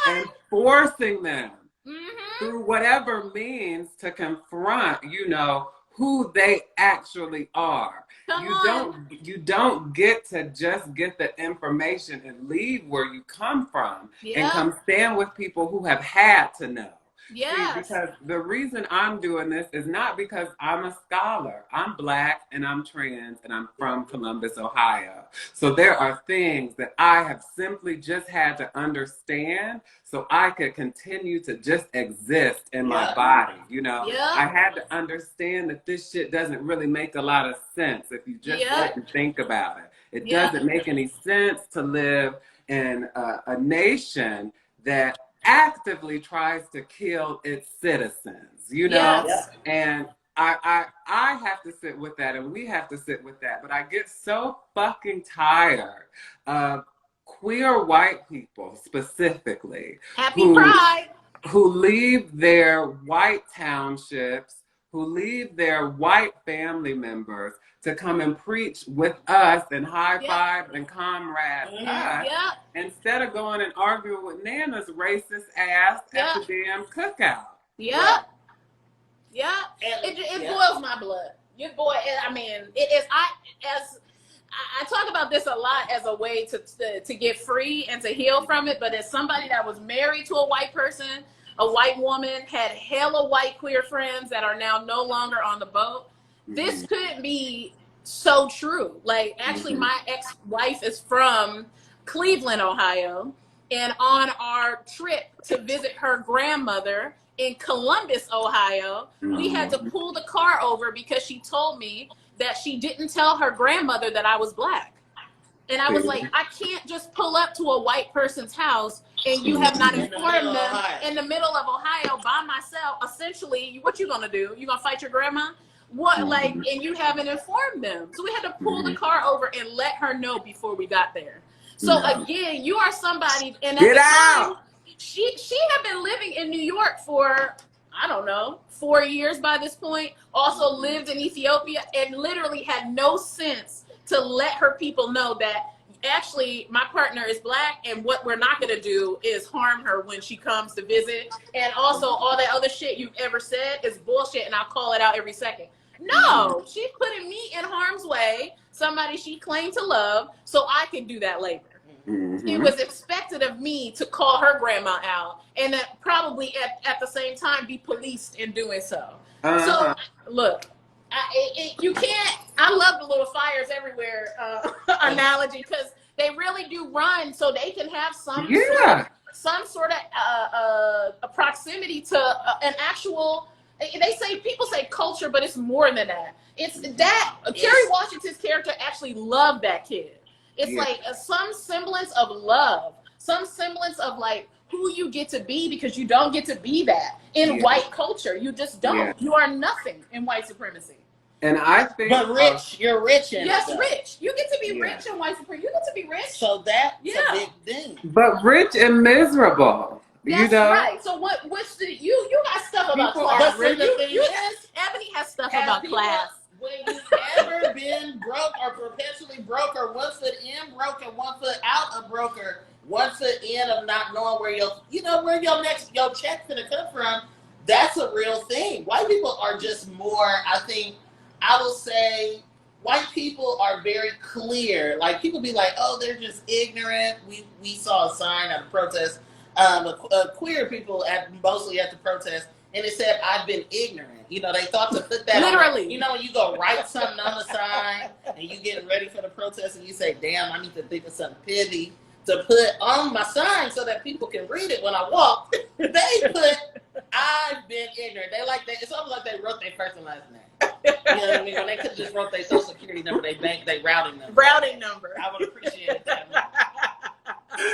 and forcing them through whatever means to confront, you know, who they actually are. You don't get to just get the information and leave where you come from and come stand with people who have had to know. See, because the reason I'm doing this is not because I'm a scholar. I'm Black and I'm trans and I'm from Columbus, Ohio. So there are things that I have simply just had to understand so I could continue to just exist in my body. You know, I had to understand that this shit doesn't really make a lot of sense if you just sit and think about it. It doesn't make any sense to live in a nation that actively tries to kill its citizens, you know? And I have to sit with that and we have to sit with that. But I get so fucking tired of queer white people specifically who leave their white townships, who leave their white family members to come and preach with us and high five and comrade us instead of going and arguing with Nana's racist ass at the damn cookout. It boils my blood. I mean, it is. I talk about this a lot as a way to get free and to heal from it. But as somebody that was married to a white person, a white woman, had hella white queer friends that are now no longer on the boat, this could be so true. Like, actually, my ex-wife is from Cleveland, Ohio. And on our trip to visit her grandmother in Columbus, Ohio, we had to pull the car over because she told me that she didn't tell her grandmother that I was Black. And I was like, I can't just pull up to a white person's house and you have not informed them in the middle of Ohio by myself. Essentially, what you gonna do? You gonna fight your grandma? What, like, and you haven't informed them. So we had to pull the car over and let her know before we got there. So again, you are somebody, and at the time, she had been living in New York for, I don't know, 4 years by this point. Also lived in Ethiopia and literally had no sense to let her people know that actually my partner is Black and what we're not going to do is harm her when she comes to visit. And also all that other shit you've ever said is bullshit and I'll call it out every second. No, she's putting me in harm's way, somebody she claimed to love, so I can do that later. It was expected of me to call her grandma out and that probably at the same time be policed in doing so. So look, you can't, I love the little fires everywhere analogy because they really do run so they can have some sort of a proximity to an actual, people say culture, but it's more than that. It's that Kerry Washington's character actually loved that kid. It's like some semblance of love, some semblance of like who you get to be because you don't get to be that in white culture. You just don't. You are nothing in white supremacy. And I think, but rich, you're rich in rich. You get to be rich in white supremacy. You get to be rich. So that's a big thing. But rich and miserable. That's you know? right. So what's the you got stuff about class. Ebony has stuff about class. when you've ever been broke or perpetually broke, or 1 foot in broke and 1 foot out of broke, or 1 foot in of not knowing where your check's gonna come from, that's a real thing. White people are just more, I will say, white people are very clear. Like, people be like, oh, they're just ignorant. We saw a sign at a protest, queer people mostly at the protest, and it said, I've been ignorant. You know, they thought to put that literally. On, you know, when you go write something on the sign and you get ready for the protest and you say, damn, I need to think of something pithy to put on my sign so that people can read it when I walk. They put, I've been ignorant. It's almost like they wrote their first and last name. You know what I mean? When they could just wrote their social security number, they routing number. Routing number. I would appreciate that.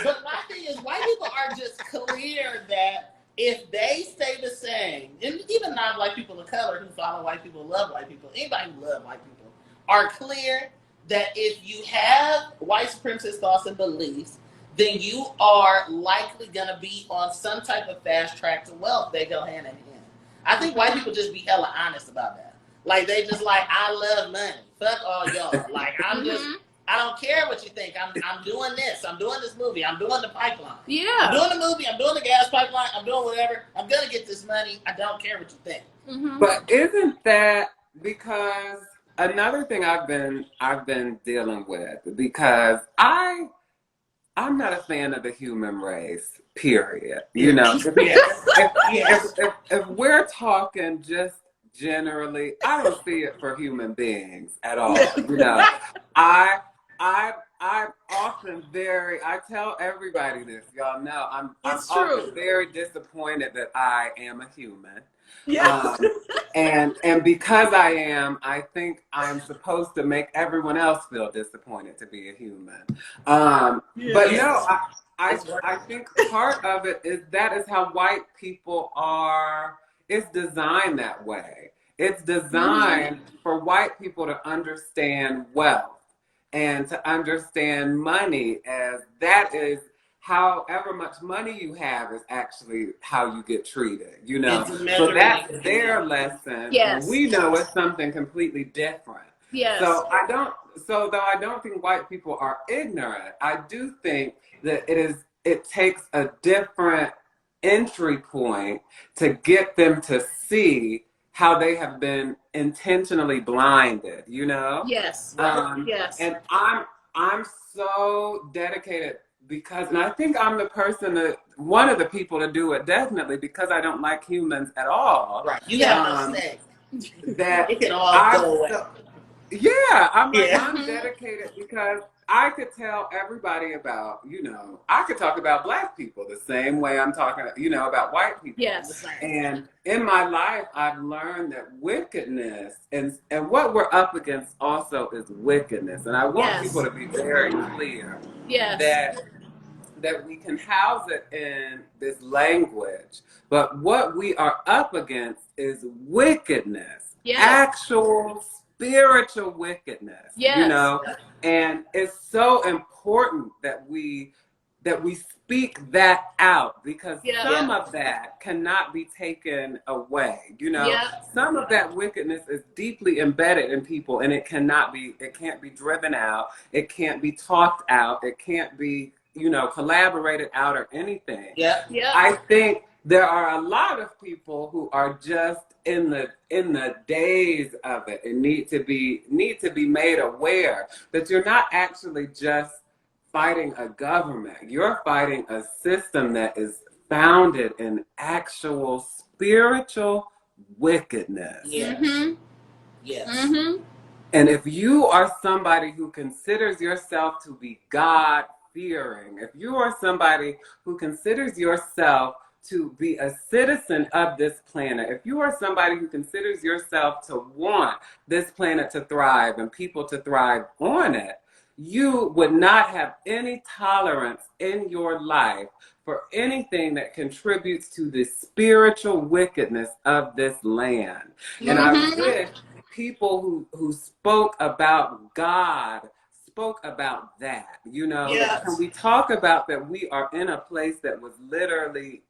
But my thing is, white people are just clear that if they stay the same, and even non-black people of color who follow white people, love white people, anybody who love white people, are clear that if you have white supremacist thoughts and beliefs, then you are likely going to be on some type of fast track to wealth. They go hand in hand. I think white people just be hella honest about that. Like, they just like, I love money. Fuck all y'all. Like, I don't care what you think. I'm doing this. I'm doing this movie. I'm doing the pipeline. Yeah. I'm doing the movie. I'm doing the gas pipeline. I'm doing whatever. I'm going to get this money. I don't care what you think. Mm-hmm. But isn't that because another thing I've been dealing with, because I'm not a fan of the human race, period. You know, if we're talking just generally, I don't see it for human beings at all. You know, I'm often I tell everybody this, y'all know, I'm often very disappointed that I am a human. Yes. And because I am, I think I'm supposed to make everyone else feel disappointed to be a human. But no, I think part of it is that is how white people are. It's designed that way. It's designed for white people to understand wealth and to understand money as that is however much money you have is actually how you get treated, you know. So that's their lesson. Yes. We know it's something completely different. Yes. So though I don't think white people are ignorant, I do think that it takes a different entry point to get them to see how they have been intentionally blinded, you know? Yes. Yes. And I'm so dedicated because, and I think I'm one of the people to do it, definitely, because I don't like humans at all. Right. You have no say. That it can all go away. I'm dedicated because I could tell everybody about, you know, I could talk about black people the same way I'm talking, you know, about white people. Yes. And in my life, I've learned that wickedness and what we're up against also is wickedness. And I want people to be very clear that we can house it in this language, but what we are up against is wickedness, actual spiritual wickedness, you know, and it's so important that we speak that out because some of that cannot be taken away, you know. Some of that wickedness is deeply embedded in people and it can't be driven out, it can't be talked out, it can't be, you know, collaborated out or anything. I think there are a lot of people who are just in the days of it and need to be made aware that you're not actually just fighting a government. You're fighting a system that is founded in actual spiritual wickedness. Yes. Yes. And if you are somebody who considers yourself to be God-fearing, if you are somebody who considers yourself to be a citizen of this planet, if you are somebody who considers yourself to want this planet to thrive and people to thrive on it, you would not have any tolerance in your life for anything that contributes to the spiritual wickedness of this land. And I wish people who spoke about God spoke about that, you know. Can we talk about that we are in a place that was literally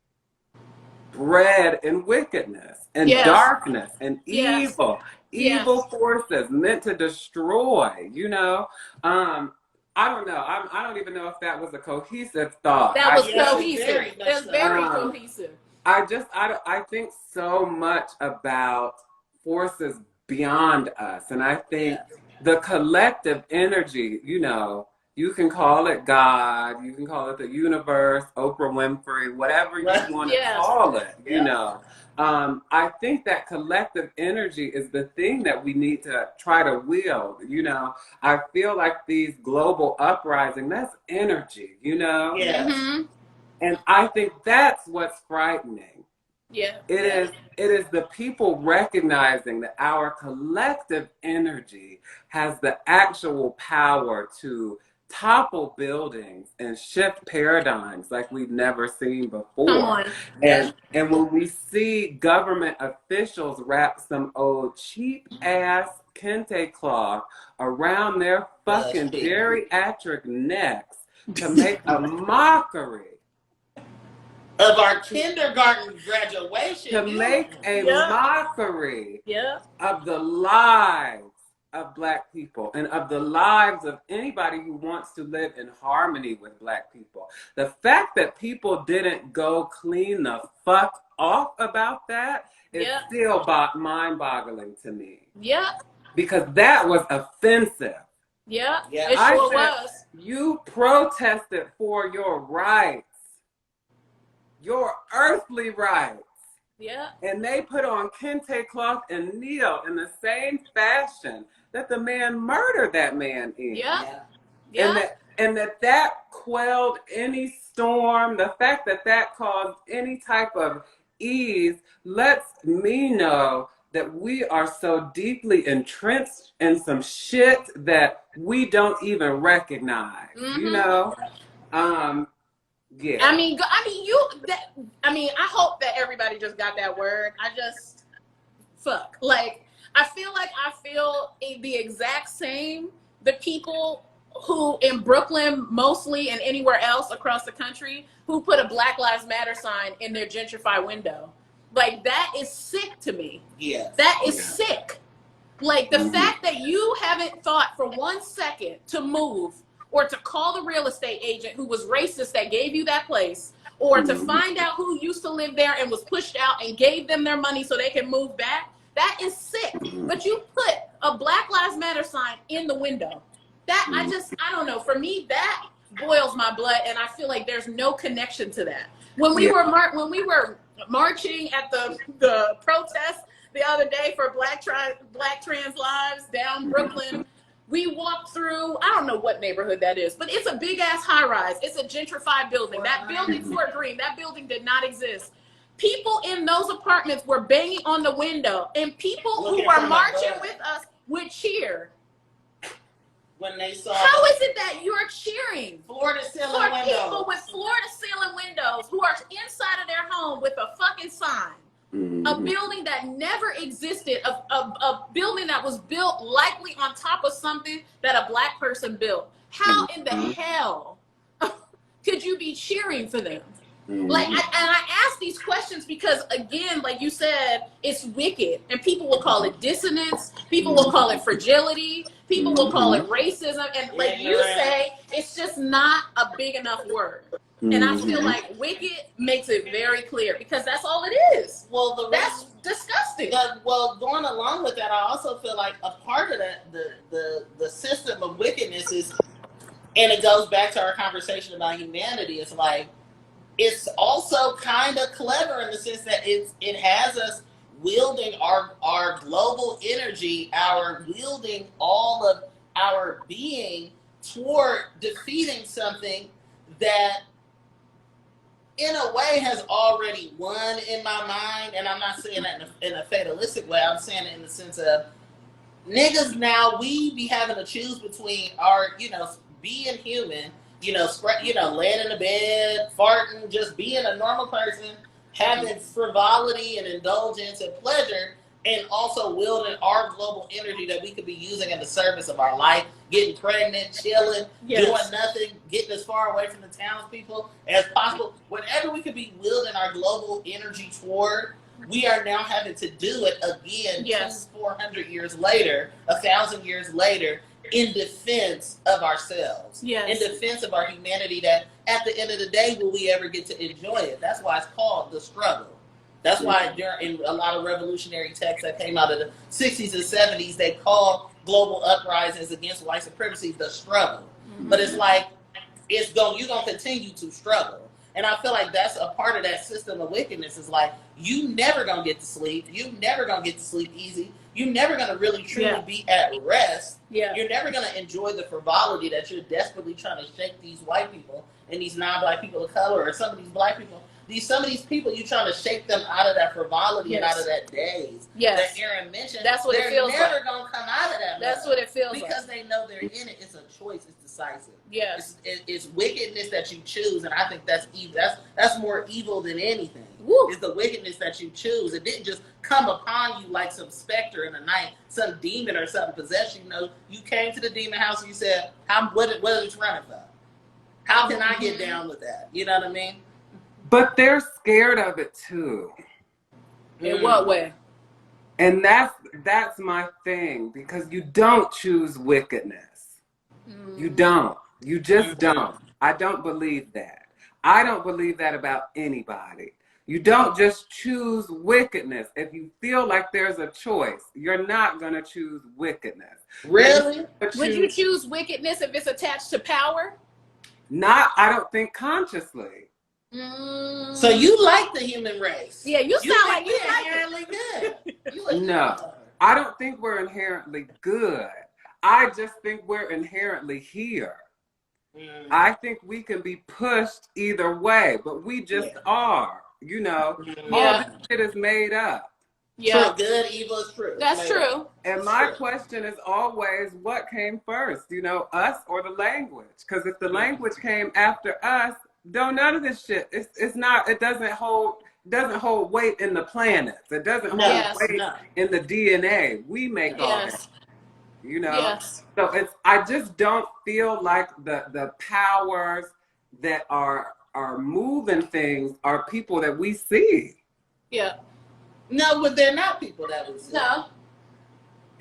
bred in wickedness and darkness and evil evil forces meant to destroy, you know. I don't know. I don't even know if that was a cohesive thought. That was cohesive. It was very cohesive. I think so much about forces beyond us. And I think the collective energy, you know, you can call it God, you can call it the universe, Oprah Winfrey, whatever you want to call it, you know. I think that collective energy is the thing that we need to try to wield, you know. I feel like these global uprising, that's energy, you know. Yes. Mm-hmm. And I think that's what's frightening. Yeah. It is the people recognizing that our collective energy has the actual power to topple buildings and shift paradigms like we've never seen before. Come on. And when we see government officials wrap some old cheap ass kente cloth around their fucking geriatric necks to make a mockery of our kindergarten graduation, to make a mockery of the lives of Black people and of the lives of anybody who wants to live in harmony with Black people. The fact that people didn't go clean the fuck off about that is still mind-boggling to me. Yeah. Because that was offensive. Yeah. It sure was. You protested for your rights. Your earthly rights. Yeah. And they put on kente cloth and kneel in the same fashion that the man murdered that man in. Yeah. And that quelled any storm. The fact that caused any type of ease lets me know that we are so deeply entrenched in some shit that we don't even recognize. You know? Yeah. I hope that everybody just got that word. I feel the exact same. The people who in Brooklyn mostly and anywhere else across the country who put a Black Lives Matter sign in their Gentrify window. Like, that is sick to me. Yeah. That is sick. Like, the fact that you haven't thought for 1 second to move or to call the real estate agent who was racist that gave you that place, or to find out who used to live there and was pushed out and gave them their money so they can move back, that is sick. But you put a Black Lives Matter sign in the window. That, I don't know. For me, that boils my blood, and I feel like there's no connection to that. When we were marching at the protest the other day for Black trans lives down Brooklyn, we walked through, I don't know what neighborhood that is, but it's a big ass high rise. It's a gentrified building. That building, Fort Greene, that building did not exist. People in those apartments were banging on the window, and people who were marching with us would cheer. When they saw How is it that you're cheering floor to ceiling for windows? People with floor to ceiling windows who are inside of their home with a fucking sign? A building that never existed, a building that was built likely on top of something that a Black person built. How in the hell could you be cheering for them? Like, I ask these questions because, again, like you said, it's wicked, and people will call it dissonance. People will call it fragility. People will call it racism, and like you say, it's just not a big enough word. And I feel like wicked makes it very clear because that's all it is. Well, that's disgusting. Going along with that, I also feel like a part of that, the system of wickedness is, and it goes back to our conversation about humanity. It's like, it's also kind of clever in the sense that it has us wielding our global energy, wielding all of our being toward defeating something that in a way has already won in my mind. And I'm not saying that in a fatalistic way. I'm saying it in the sense of niggas now, we be having to choose between our, being human, laying in the bed, farting, just being a normal person, having frivolity and indulgence and pleasure, and also wielding our global energy that we could be using in the service of our life, getting pregnant, chilling, doing nothing, getting as far away from the townspeople as possible. Whatever we could be wielding our global energy toward, we are now having to do it again, Yes. 400 years later, 1,000 years later, in defense of ourselves, Yes. in defense of our humanity, that at the end of the day, will we ever get to enjoy it? That's why it's called the struggle. That's why in a lot of revolutionary texts that came out of the 60s and 70s, they call global uprisings against white supremacy the struggle. Mm-hmm. But it's like, you're going to continue to struggle. And I feel like that's a part of that system of wickedness, is like, you never going to get to sleep. You never going to get to sleep easy. You're never going to really truly be at rest. Yeah. You're never going to enjoy the frivolity that you're desperately trying to shake these white people and these non-black people of color, or some of these black people. Some of these people, you're trying to shake them out of that frivolity and out of that daze that Aaryn mentioned. That's what it feels like. They're never going to come out of that. That's what it feels because like. they know they're in it. It's a choice. It's decisive. Yes. It's wickedness that you choose, and I think that's evil. That's more evil than anything. Woo. It's the wickedness that you choose. It didn't just come upon you like some specter in the night, some demon or something possessed you. You came to the demon house and you said, what is it running for? How can I get down with that? You know what I mean? But they're scared of it too. In what way? And that's my thing, because you don't choose wickedness. You don't. You just don't. I don't believe that. I don't believe that about anybody. You don't just choose wickedness. If you feel like there's a choice, you're not going to choose wickedness. Really? Would you choose wickedness if it's attached to power? I don't think consciously. So you like the human race? Yeah, you sound like you inherently good. No, I don't think we're inherently good. I just think we're inherently here. I think we can be pushed either way, but we just are. All this shit is made up. Yeah, true. Good, evil is true. That's true. And my question is always, what came first? Us or the language? Because if the language came after us, none of this shit. It's not. It doesn't hold weight in the planets. It doesn't hold weight in the DNA. We make all that. Yes. So I just don't feel like the powers that are moving things are people that we see. Yeah. No, but they're not people that we see. No.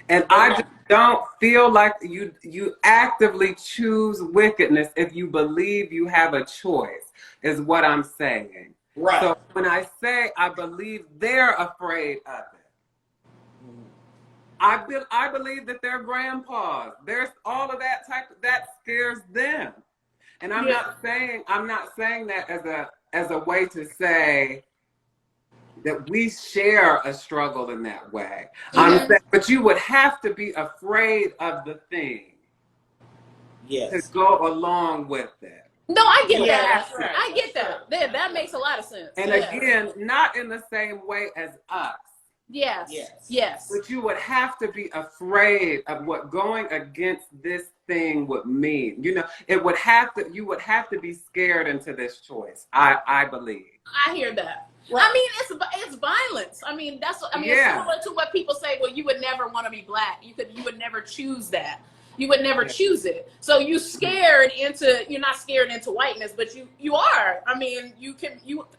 And I just don't feel like you actively choose wickedness if you believe you have a choice, is what I'm saying. Right. So when I say I believe they're afraid of it, I believe that their grandpas, there's all of that scares them. And I'm not saying that as a way to say that we share a struggle in that way. I'm saying, but you would have to be afraid of the thing to go along with it. No, I get that. Right. I get that. That makes a lot of sense. And again, not in the same way as us. Yes. But you would have to be afraid of what going against this thing would mean. You would have to be scared into this choice. I believe. I hear that. Right. I mean, it's violence. I mean, it's similar to what people say. Well, you would never want to be black. You would never choose that. You would never choose it. So you're not scared into whiteness, but you are. I mean, you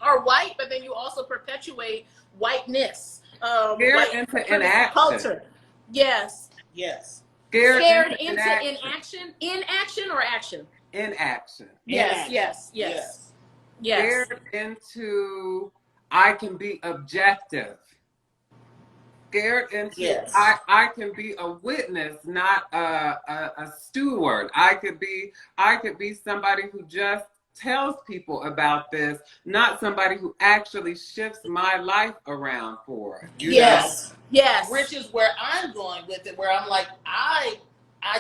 are white, but then you also perpetuate whiteness. Scared into inaction. Culture. Yes. Scared into inaction. Inaction or action? Inaction. Yes. Scared into I can be objective. Scared into I can be a witness, not a steward. I could be somebody who just tells people about this, not somebody who actually shifts my life around for it. Yes. Which is where I'm going with it, where I'm like, I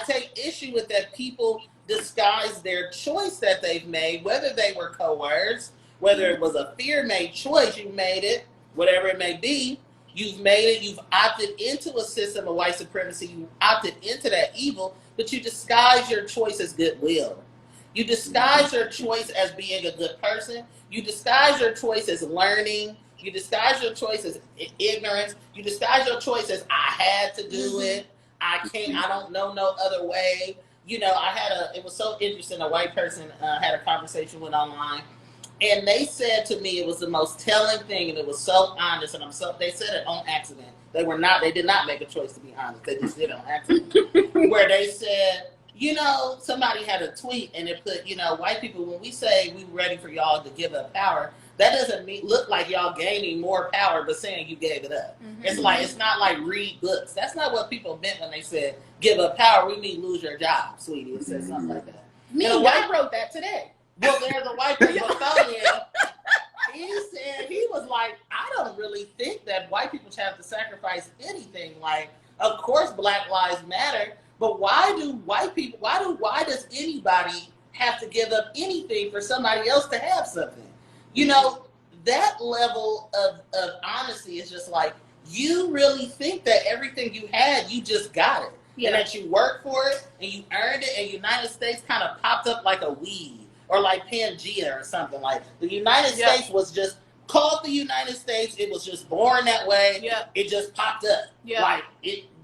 take issue with that people disguise their choice that they've made, whether they were coerced, whether it was a fear-made choice, you made it, whatever it may be, you've made it, you've opted into a system of white supremacy, you opted into that evil, but you disguise your choice as goodwill. You disguise your choice as being a good person. You disguise your choice as learning. You disguise your choice as ignorance. You disguise your choice as I had to do it. I don't know no other way. It was so interesting. A white person had a conversation with online, And they said to me it was the most telling thing, and it was so honest. And they said it on accident. They did not make a choice to be honest. They just did it on accident. Where they said, somebody had a tweet and it put, white people, when we say we ready for y'all to give up power, that doesn't look like y'all gaining more power, but saying you gave it up. Mm-hmm. It's not like read books. That's not what people meant when they said give up power. We mean lose your job, sweetie. It said something like that. I wrote that today. Well, there's a white Bostonian. He was like, I don't really think that white people should have to sacrifice anything. Like, of course, Black Lives Matter, but why does anybody have to give up anything for somebody else to have something? That level of honesty is just like, you really think that everything you had, you just got it. Yeah. And that you worked for it and you earned it, and United States kind of popped up like a weed. Or like Pangea or something. Like the United States was just called the United States. It was just born that way. Yeah. It just popped up. Yeah. Like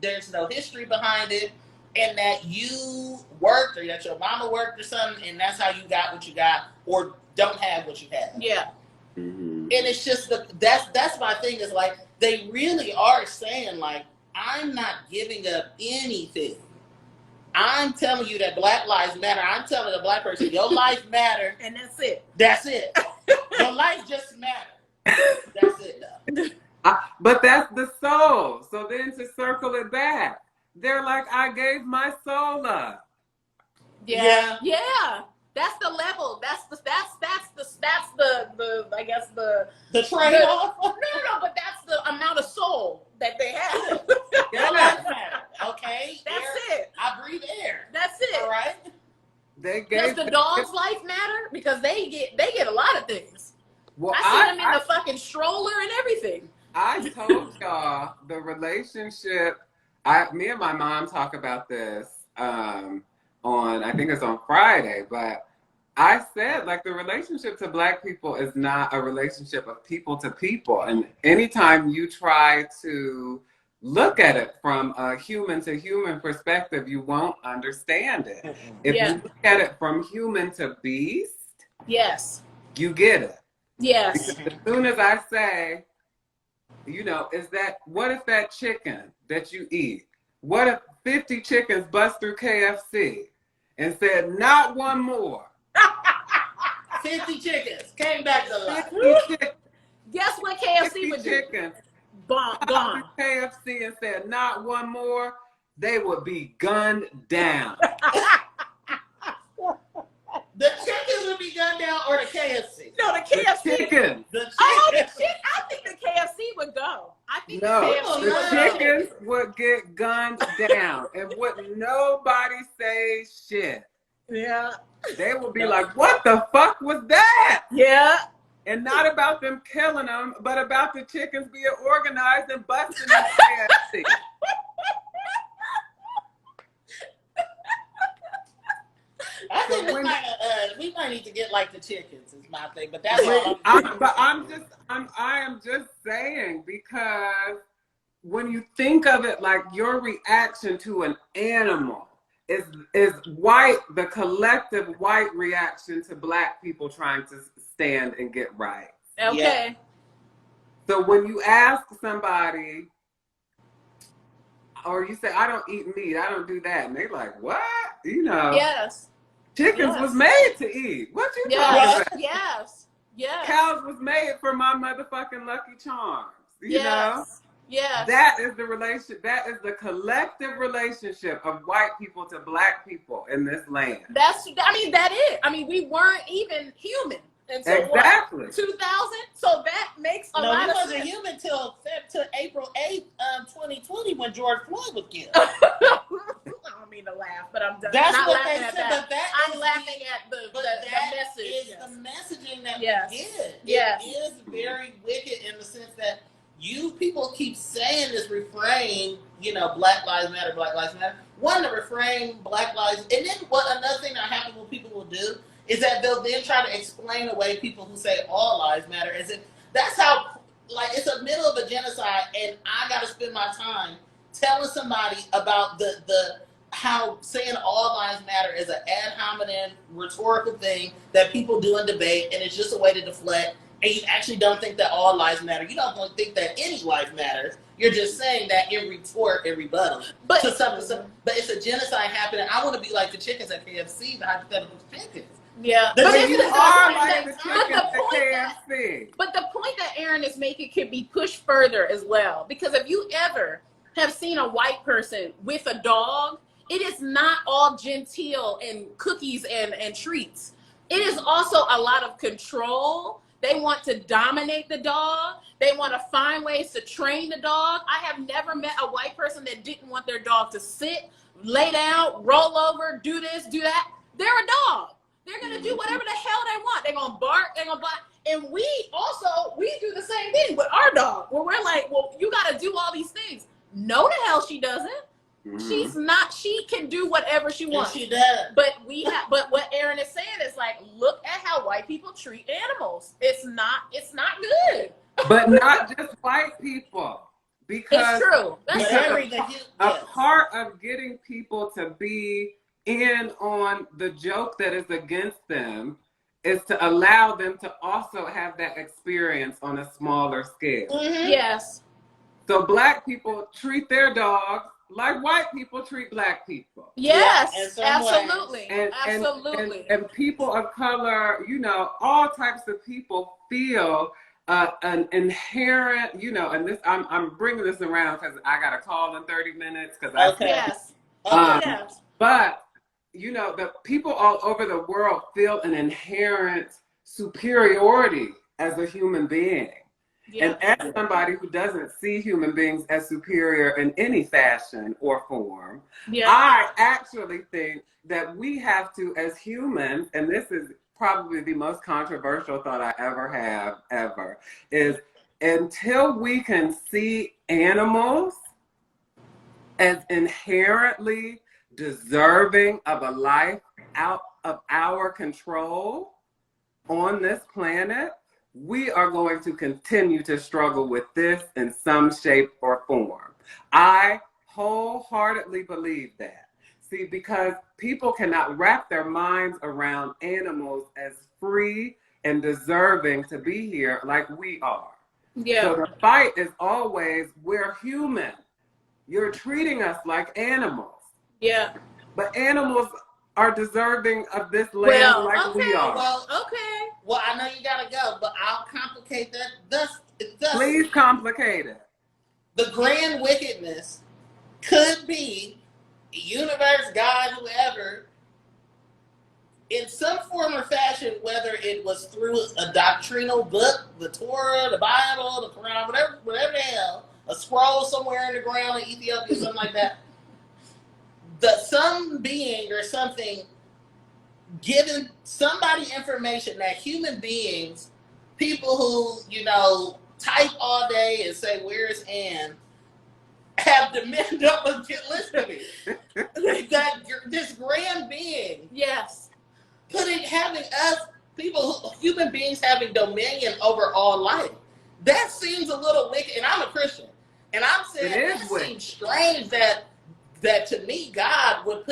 there's no history behind it. And that you worked or that your mama worked or something, and that's how you got what you got or don't have what you have. Yeah. Mm-hmm. And it's just that's my thing is like they really are saying like, I'm not giving up anything. I'm telling you that Black Lives Matter. I'm telling a Black person, your life matter. And that's it. That's it. Your life just matter. That's it, though. But that's the soul. So then to circle it back, they're like, I gave my soul up. Yeah. Yeah. That's the level. That's the I guess the trade-off. No, but that's the amount of soul that they have. Your life matter. Okay. That's it. I breathe air. That's it. All right. Does the dog's life matter? Because they get a lot of things. Well, I see them in the fucking stroller and everything. I told y'all the relationship. Me and my mom talk about this I think it's on Friday, but I said like the relationship to Black people is not a relationship of people to people, and anytime you try to look at it from a human to human perspective, you won't understand it. Mm-hmm. If you look at it from human to beast, yes, you get it. Yes. Because as soon as I say, what if that chicken that you eat, what if 50 chickens bust through KFC and said, not one more? 50 chickens came back to life. Guess what KFC would do? Chickens. Gone. KFC and said not one more, they would be gunned down. The chickens would be gunned down, or the KFC? No, the KFC. The chicken. I think the KFC would go. I think the chickens would get gunned down, and would nobody say shit. Yeah. They would be like, "What the fuck was that?" Yeah. And not about them killing them, but about the chickens being organized and busting in KFC. I think we might need to get like the chickens is my thing, but that's all. I am just saying, because when you think of it like your reaction to an animal is white, the collective white reaction to Black people trying to stand and get right. Okay. Yeah. So when you ask somebody, or you say, I don't eat meat, I don't do that, and they're like, what? Yes. Chickens was made to eat. What you talking about? Yes. Yes. Cows was made for my motherfucking Lucky Charms. You know? Yes. That is the relationship. That is the collective relationship of white people to Black people in this land. That is. We weren't even human until exactly. 2000. So that makes a lot of sense. We wasn't human till April 8th, 2020 when George Floyd was killed. I don't mean to laugh, but I'm done. That's not what laughing they at said. that. I'm laughing at the message. Is the messaging that we get. Yes. It is very wicked in the sense that you people keep saying this refrain, Black Lives Matter, Black Lives Matter. One, the refrain, Black Lives, and then another thing that happens, what people will do is that they'll then try to explain away people who say all lives matter as if that's how, like, it's the middle of a genocide, and I got to spend my time telling somebody about the how saying all lives matter is an ad hominem rhetorical thing that people do in debate, and it's just a way to deflect. And you actually don't think that all lives matter. You don't think that any life matters. You're just saying that in retort and rebuttal to something. But it's a genocide happening. I want to be like the chickens at KFC, the hypothetical chickens. Yeah, The But chickens you are like the But chickens the at point KFC. But the point that Aaryn is making can be pushed further as well. Because if you ever have seen a white person with a dog, it is not all genteel and cookies and treats. It is also a lot of control. They want to dominate the dog. They want to find ways to train the dog. I have never met a white person that didn't want their dog to sit, lay down, roll over, do this, do that. They're a dog. They're going to do whatever the hell they want. They're going to bark. They're going to bite. And we do the same thing with our dog, where we're like, well, you got to do all these things. No, the hell she doesn't. She's not. She can do whatever she wants. And she does. But what Aaryn is saying is like, look at how white people treat animals. It's not good. But not just white people. Because It's true. That's a part of getting people to be in on the joke that is against them is to allow them to also have that experience on a smaller scale. Yes. So black people treat their dogs like white people treat black people. Yes, Yeah, absolutely. Absolutely. And people of color, all types of people feel an inherent, and this, I'm bringing this around because I got a call in 30 minutes. Yes. Yes. But, the people all over the world feel an inherent superiority as a human being. Yeah. And as somebody who doesn't see human beings as superior in any fashion or form, I actually think that we have to, as humans, and this is probably the most controversial thought I ever, is until we can see animals as inherently deserving of a life out of our control on this planet, we are going to continue to struggle with this in some shape or form. I wholeheartedly believe that. See, because people cannot wrap their minds around animals as free and deserving to be here like we are. Yeah. So the fight is always, we're human. You're treating us like animals. Yeah. But animals are deserving of this land we are. Well, I know you gotta go, but I'll complicate that. Thus, please complicate it. The grand wickedness could be universe, God, whoever, in some form or fashion, whether it was through a doctrinal book, the Torah, the Bible, the Quran, whatever the hell, a scroll somewhere in the ground in Ethiopia, something like that. Some being or something giving somebody information that human beings, people who, type all day and say, where's Ann, have demanded of listen to me. That this grand being, yes, having us, human beings having dominion over all life. That seems a little wicked, and I'm a Christian. And I'm saying it seems strange that to me, God would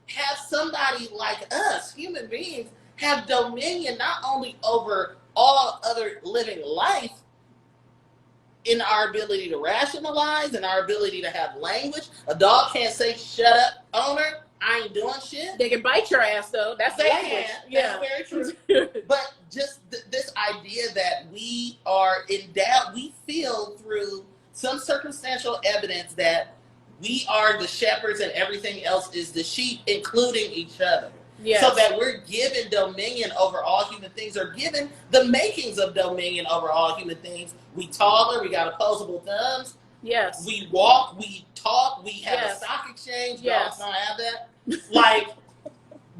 have somebody like us, human beings, have dominion not only over all other living life in our ability to rationalize and our ability to have language. A dog can't say, shut up, owner, I ain't doing shit. They can bite your ass, though. That's language. Yeah, that's very true. But just this idea that we are endowed, we feel through some circumstantial evidence that we are the shepherds and everything else is the sheep, including each other. Yes. So that we're given dominion over all human things, or given the makings of dominion over all human things. We taller, we got opposable thumbs. Yes. We walk, we talk, we have a stock exchange. Dogs don't have that. Like,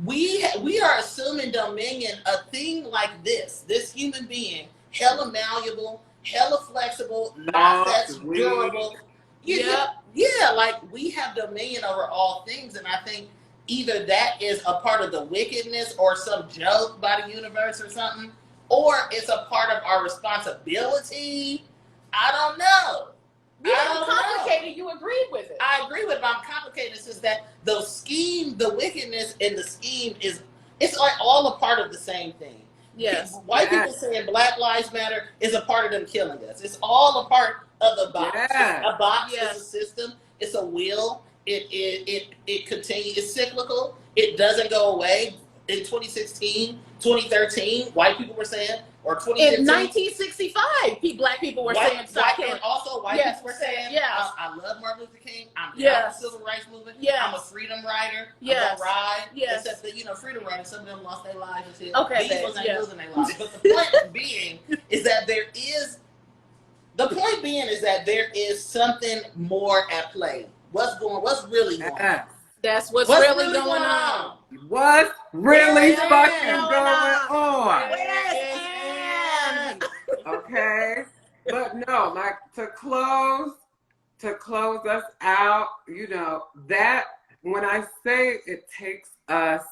we are assuming dominion, a thing like this human being, hella malleable, hella flexible, not that's durable. Yeah, like we have dominion over all things, and I think either that is a part of the wickedness or some joke by the universe or something, or it's a part of our responsibility. I don't know. You didn't complicate it, you agreed with it. I agree with it, but I'm complicated since that the wickedness in the scheme it's like all a part of the same thing. Yes. White people saying Black Lives Matter is a part of them killing us. It's all a part of the box. Yes. A box is a system. It's a wheel. It continues. It's cyclical. It doesn't go away. In 2016, 2013, white people were saying, or 2015. In 1965, Black people were saying stop killing. And also white people were saying, yes. I love Martin Luther King. I'm yes. the civil rights movement. Yes. I'm a freedom rider. Yes. I'm gonna ride. Yes. Except that, freedom riders, some of them lost their lives and shit. Okay. These ones ain't losing their lives. But the point being is that there is something more at play. What's really going on? That's what's really going on. What's really fucking going on? Okay, but no, like to close us out, that when I say it takes us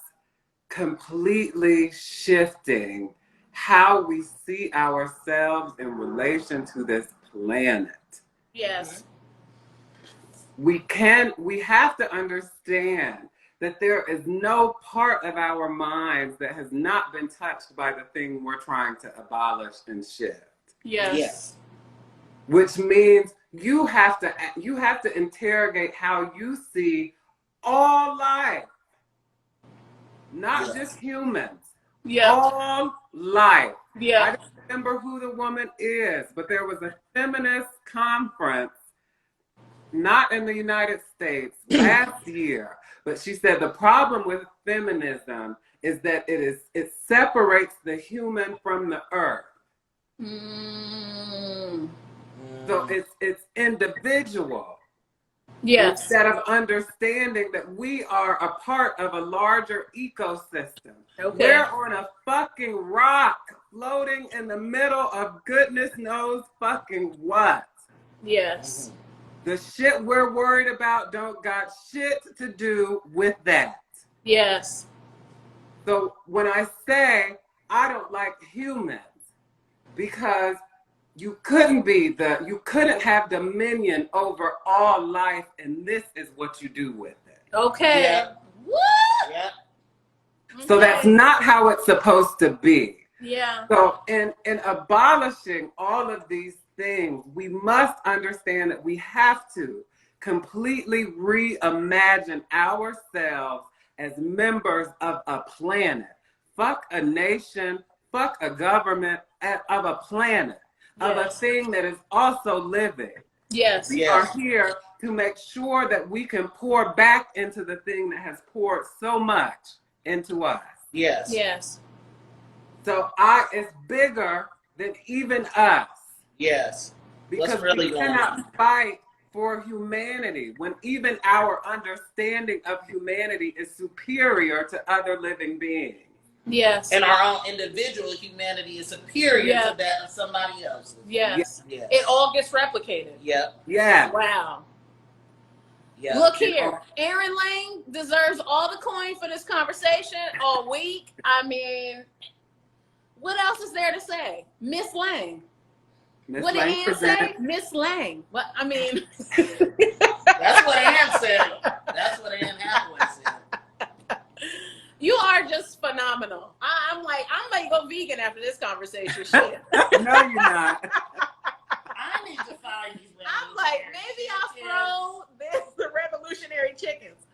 completely shifting how we see ourselves in relation to this planet. Yes. We have to understand that there is no part of our minds that has not been touched by the thing we're trying to abolish and shift. Yes. Which means you have to interrogate how you see all life, not just humans. Yeah. All life. Yeah. I don't remember who the woman is, but there was a feminist conference, not in the United States, last year. But she said the problem with feminism is that it separates the human from the earth. So it's individual. Yes. Instead of understanding that we are a part of a larger ecosystem. Okay. We're on a fucking rock floating in the middle of goodness knows fucking what. Yes. The shit we're worried about don't got shit to do with that. Yes. So when I say I don't like humans, because you couldn't have dominion over all life, and this is what you do with it. Okay. Yeah. What? Yeah. So that's not how it's supposed to be. Yeah. So in abolishing all of these things, we must understand that we have to completely reimagine ourselves as members of a planet. Fuck a nation, fuck a government, of a planet, of a thing that is also living. Yes. We are here to make sure that we can pour back into the thing that has poured so much into us. Yes. Yes. So it's bigger than even us. Yes. Because we cannot fight for humanity when even our understanding of humanity is superior to other living beings. Yes. And our own individual humanity is superior to that of somebody else's. Yes. Yes. It all gets replicated. Yep. Yeah. Wow. Yep. Look here, Aaryn Lang deserves all the coin for this conversation all week. I mean, what else is there to say? Miss Lang. What did Ann say? Miss Lang. What? I mean. That's what Ann said. That's what Ann Hathaway said. You are just phenomenal. I'm like go vegan after this conversation. Shit. No, you're not. I need to find these. I'm like, maybe I'll throw the revolutionary chickens.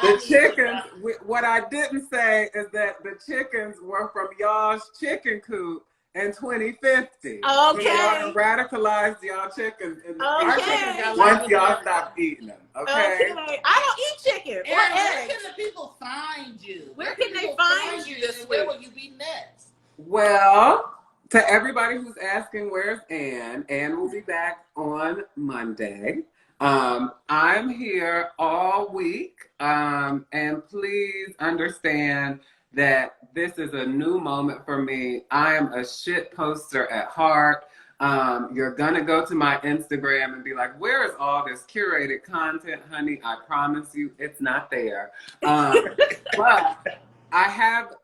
The chickens, what I didn't say is that the chickens were from y'all's chicken coop in 2050. Okay. So y'all radicalized y'all chickens. Once y'all stopped eating them. Okay. I don't eat chicken. Where can the people find you? Where can they find you this week? Where will you be next? Well, to everybody who's asking where's Ann, Ann will be back on Monday. I'm here all week, and please understand that this is a new moment for me. I am a shit poster at heart. You're gonna go to my Instagram and be like, where is all this curated content, honey? I promise you it's not there. But I have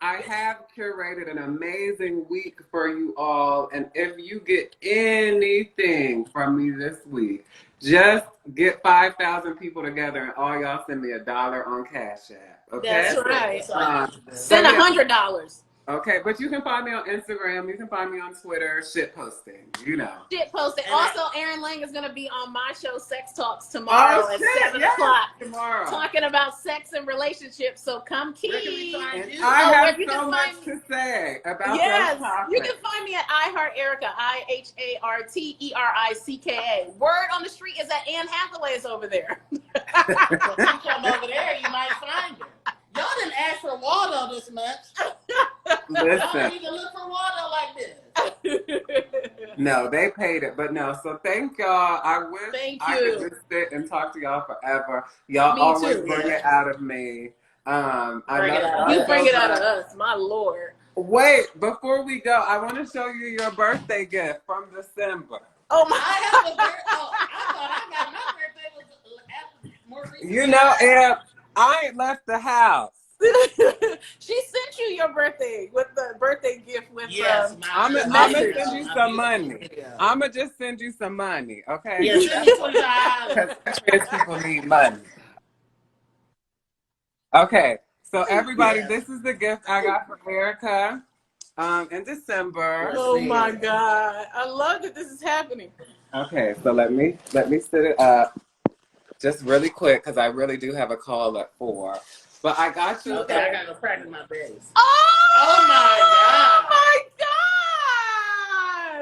curated an amazing week for you all, and if you get anything from me this week, just get 5,000 people together and all y'all send me $1 on Cash App. Okay, That's right. So Send yeah. $100. Okay, but you can find me on Instagram. You can find me on Twitter. Shit posting, you know. Shit posting. Also, Aaryn Lang is going to be on my show, Sex Talks, tomorrow at 7 o'clock. Tomorrow. Talking about sex and relationships. So come key. I have so much to say about those topics. You can find me at iHeart Ericka, IHARTERICKA. Word on the street is that Anne Hathaway is over there. If you come over there, you might find her. Y'all didn't ask for Waldo this much. Y'all didn't even look for Waldo like this. No, they paid it, but no. So thank y'all. I wish I could just sit and talk to y'all forever. Y'all always bring it out of me. You bring it out of us, my Lord. Wait, before we go, I want to show you your birthday gift from December. Oh my! I have a birthday. Oh, I thought I got my birthday was more recent. You know, Eb, I ain't left the house. She sent you your birthday with the birthday gift with I'm gonna send you some money. I'm gonna just send you some money, okay? Yeah, send me $25. Because people need money. Okay, so everybody, this is the gift I got from Ericka in December. Oh my God! I love that this is happening. Okay, so let me set it up just really quick because I really do have a call at 4. But I got you. Okay, I gotta go practice my bass. Oh my God! Oh my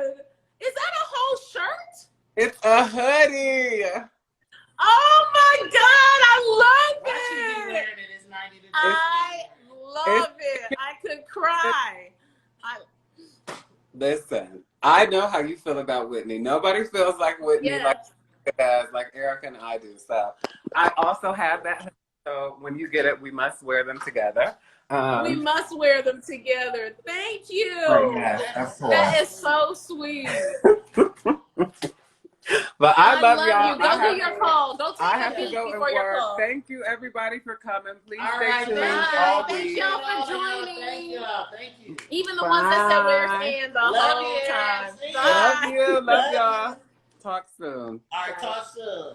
God! Is that a whole shirt? It's a hoodie. Oh my God! I love Why should it. be wearing it? It's 90 degrees. I love it. I could cry. Listen, I know how you feel about Whitney. Nobody feels like Whitney like Ericka and I do. So I also have that. So when you get it, we must wear them together. We must wear them together. Thank you. Oh, yeah, of course. That is so sweet. But I love y'all. Go do your call. Go take I have a to peek go and before your work. call. Thank you, everybody, for coming. Please All stay tuned right, Thank y'all for joining. Thank y'all. Thank you. Even the ones that said we're staying the whole time. See Love ya. you. Love y'all. Talk soon. All right, talk soon.